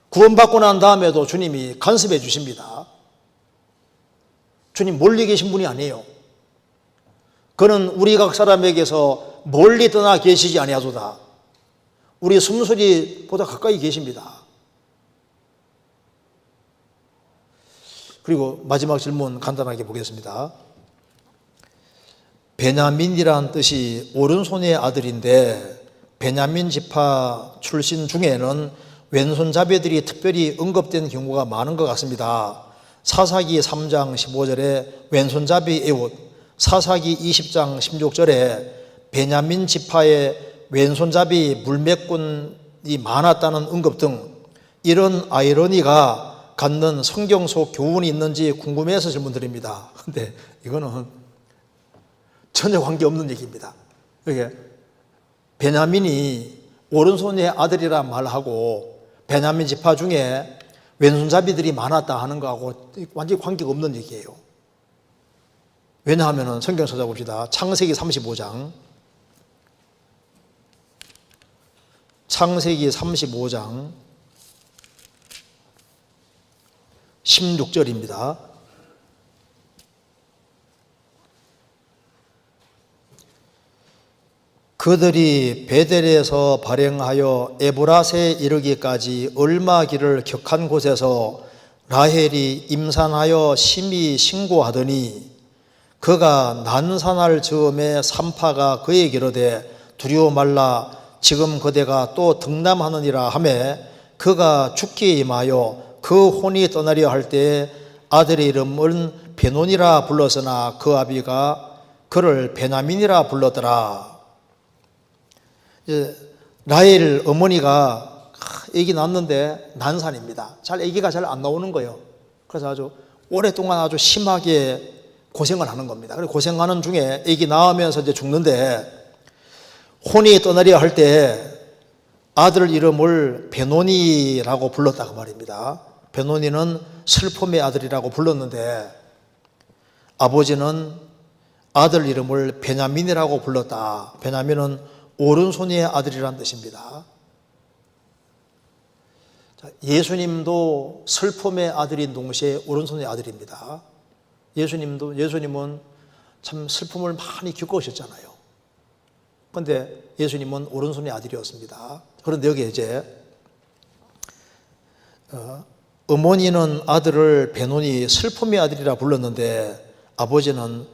구원받고 난 다음에도 주님이 간섭해 주십니다. 주님 멀리 계신 분이 아니에요. 그는 우리 각 사람에게서 멀리 떠나 계시지 아니하도다. 우리 숨소리보다 가까이 계십니다. 그리고 마지막 질문 간단하게 보겠습니다. 베냐민이란 뜻이 오른손의 아들인데 베냐민 지파 출신 중에는 왼손잡이들이 특별히 언급된 경우가 많은 것 같습니다. 사사기 3장 15절에 왼손잡이 에웃, 사사기 20장 16절에 베냐민 지파의 왼손잡이 물매꾼이 많았다는 언급 등 이런 아이러니가 갖는 성경 속 교훈이 있는지 궁금해서 질문드립니다. 근데 이거는 전혀 관계없는 얘기입니다. 이게 베냐민이 오른손의 아들이라 말하고 베냐민 지파 중에 왼손잡이들이 많았다 하는 거하고 완전히 관계가 없는 얘기예요. 왜냐하면 성경 찾아봅시다. 창세기 35장 16절입니다. 그들이 베델에서 발행하여 에브라스에 이르기까지 얼마 길을 격한 곳에서 라헬이 임산하여 심히 신고하더니 그가 난산할 즈음에 산파가 그에게 이르되 두려워 말라 지금 그대가 또 등남하느니라 하매 그가 죽기에 임하여 그 혼이 떠나려 할 때에 아들의 이름은 베논이라 불렀으나 그 아비가 그를 베냐민이라 불렀더라. 라헬 어머니가 아기 낳았는데 난산입니다. 아기가 잘 안 나오는 거예요. 그래서 아주 오랫동안 아주 심하게 고생을 하는 겁니다. 그리고 고생하는 중에 아기 낳으면서 이제 죽는데 혼이 떠나려 할 때 아들 이름을 베논이라고 불렀다고 말입니다. 베논이는 슬픔의 아들이라고 불렀는데 아버지는 아들 이름을 베냐민이라고 불렀다. 베냐민은 오른손의 아들이라는 뜻입니다. 예수님도 슬픔의 아들인 동시에 오른손의 아들입니다. 예수님은 참 슬픔을 많이 겪으셨잖아요. 그런데 예수님은 오른손의 아들이었습니다. 그런데 여기 이제 어머니는 아들을 베논이 슬픔의 아들이라 불렀는데 아버지는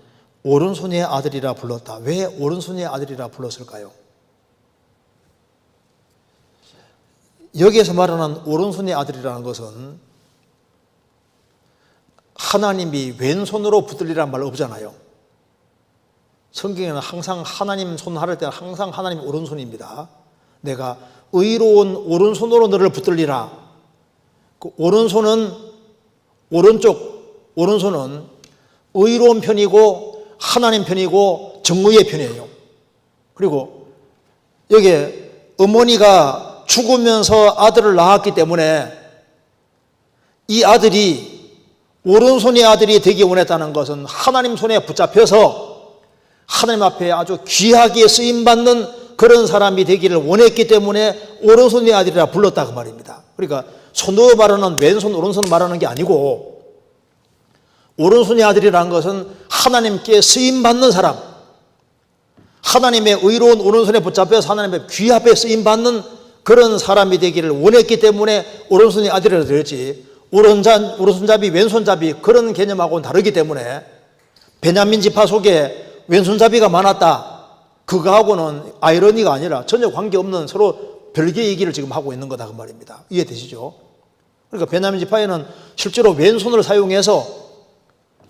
오른손의 아들이라 불렀다. 왜 오른손의 아들이라 불렀을까요? 여기에서 말하는 오른손의 아들이라는 것은 하나님이 왼손으로 붙들리라는 말 없잖아요. 성경에는 항상 하나님 손 하를 때는 항상 하나님 오른손입니다. 내가 의로운 오른손으로 너를 붙들리라. 그 오른손은 오른손은 의로운 편이고 하나님 편이고 정의의 편이에요. 그리고 여기에 어머니가 죽으면서 아들을 낳았기 때문에 이 아들이 오른손의 아들이 되기 원했다는 것은 하나님 손에 붙잡혀서 하나님 앞에 아주 귀하게 쓰임받는 그런 사람이 되기를 원했기 때문에 오른손의 아들이라 불렀다고 말입니다. 그러니까 손으로 말하는 왼손, 오른손 말하는 게 아니고 오른손의 아들이라는 것은 하나님께 쓰임받는 사람, 하나님의 의로운 오른손에 붙잡혀서 하나님 앞에 귀 앞에 쓰임받는 그런 사람이 되기를 원했기 때문에 오른손의 아들이라 되었지, 오른손잡이, 왼손잡이 그런 개념하고는 다르기 때문에 베냐민 지파 속에 왼손잡이가 많았다, 그거하고는 아이러니가 아니라 전혀 관계없는 서로 별개의 얘기를 지금 하고 있는 거다 그 말입니다. 이해되시죠? 그러니까 베냐민 지파에는 실제로 왼손을 사용해서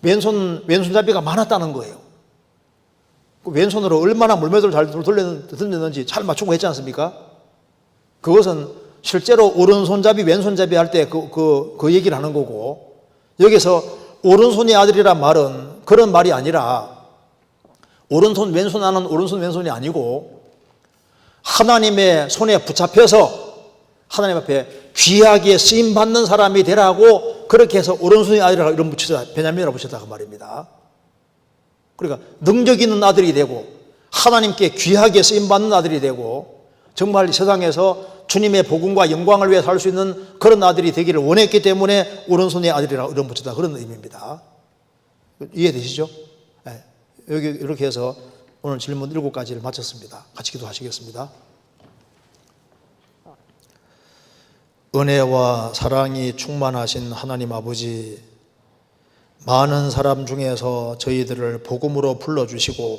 왼손잡이가 많았다는 거예요. 왼손으로 얼마나 물매도를 잘 돌렸는지 잘 맞추고 했지 않습니까? 그것은 실제로 오른손잡이, 왼손잡이 할 때 그 얘기를 하는 거고, 여기서 오른손의 아들이란 말은 그런 말이 아니라 오른손, 왼손 하는 오른손, 왼손이 아니고 하나님의 손에 붙잡혀서 하나님 앞에 귀하게 쓰임받는 사람이 되라고 그렇게 해서 오른손의 아들이라고 이름 붙이자, 베냐민이라고 붙였다 그 말입니다. 그러니까 능력 있는 아들이 되고 하나님께 귀하게 쓰임받는 아들이 되고 정말 세상에서 주님의 복음과 영광을 위해 살 수 있는 그런 아들이 되기를 원했기 때문에 오른손의 아들이라고 이름 붙였다 그런 의미입니다. 이해되시죠? 네. 여기 이렇게 해서 오늘 질문 7가지를 마쳤습니다. 같이 기도하시겠습니다. 은혜와 사랑이 충만하신 하나님 아버지, 많은 사람 중에서 저희들을 복음으로 불러주시고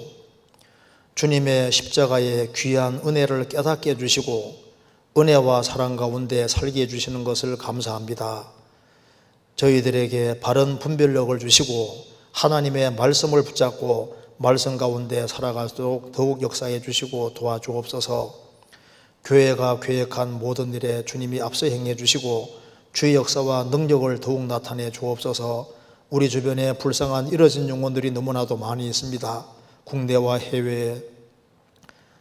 주님의 십자가의 귀한 은혜를 깨닫게 해주시고 은혜와 사랑 가운데 살게 해주시는 것을 감사합니다. 저희들에게 바른 분별력을 주시고 하나님의 말씀을 붙잡고 말씀 가운데 살아가도록 더욱 역사해 주시고 도와주옵소서. 교회가 계획한 모든 일에 주님이 앞서 행해 주시고 주의 역사와 능력을 더욱 나타내 주옵소서. 우리 주변에 불쌍한 이뤄진 영혼들이 너무나도 많이 있습니다. 국내와 해외에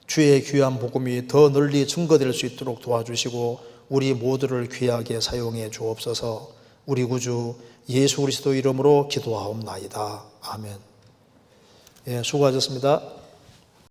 주의 귀한 복음이 더 널리 증거될 수 있도록 도와주시고 우리 모두를 귀하게 사용해 주옵소서. 우리 구주 예수 그리스도 이름으로 기도하옵나이다. 아멘. 예, 수고하셨습니다.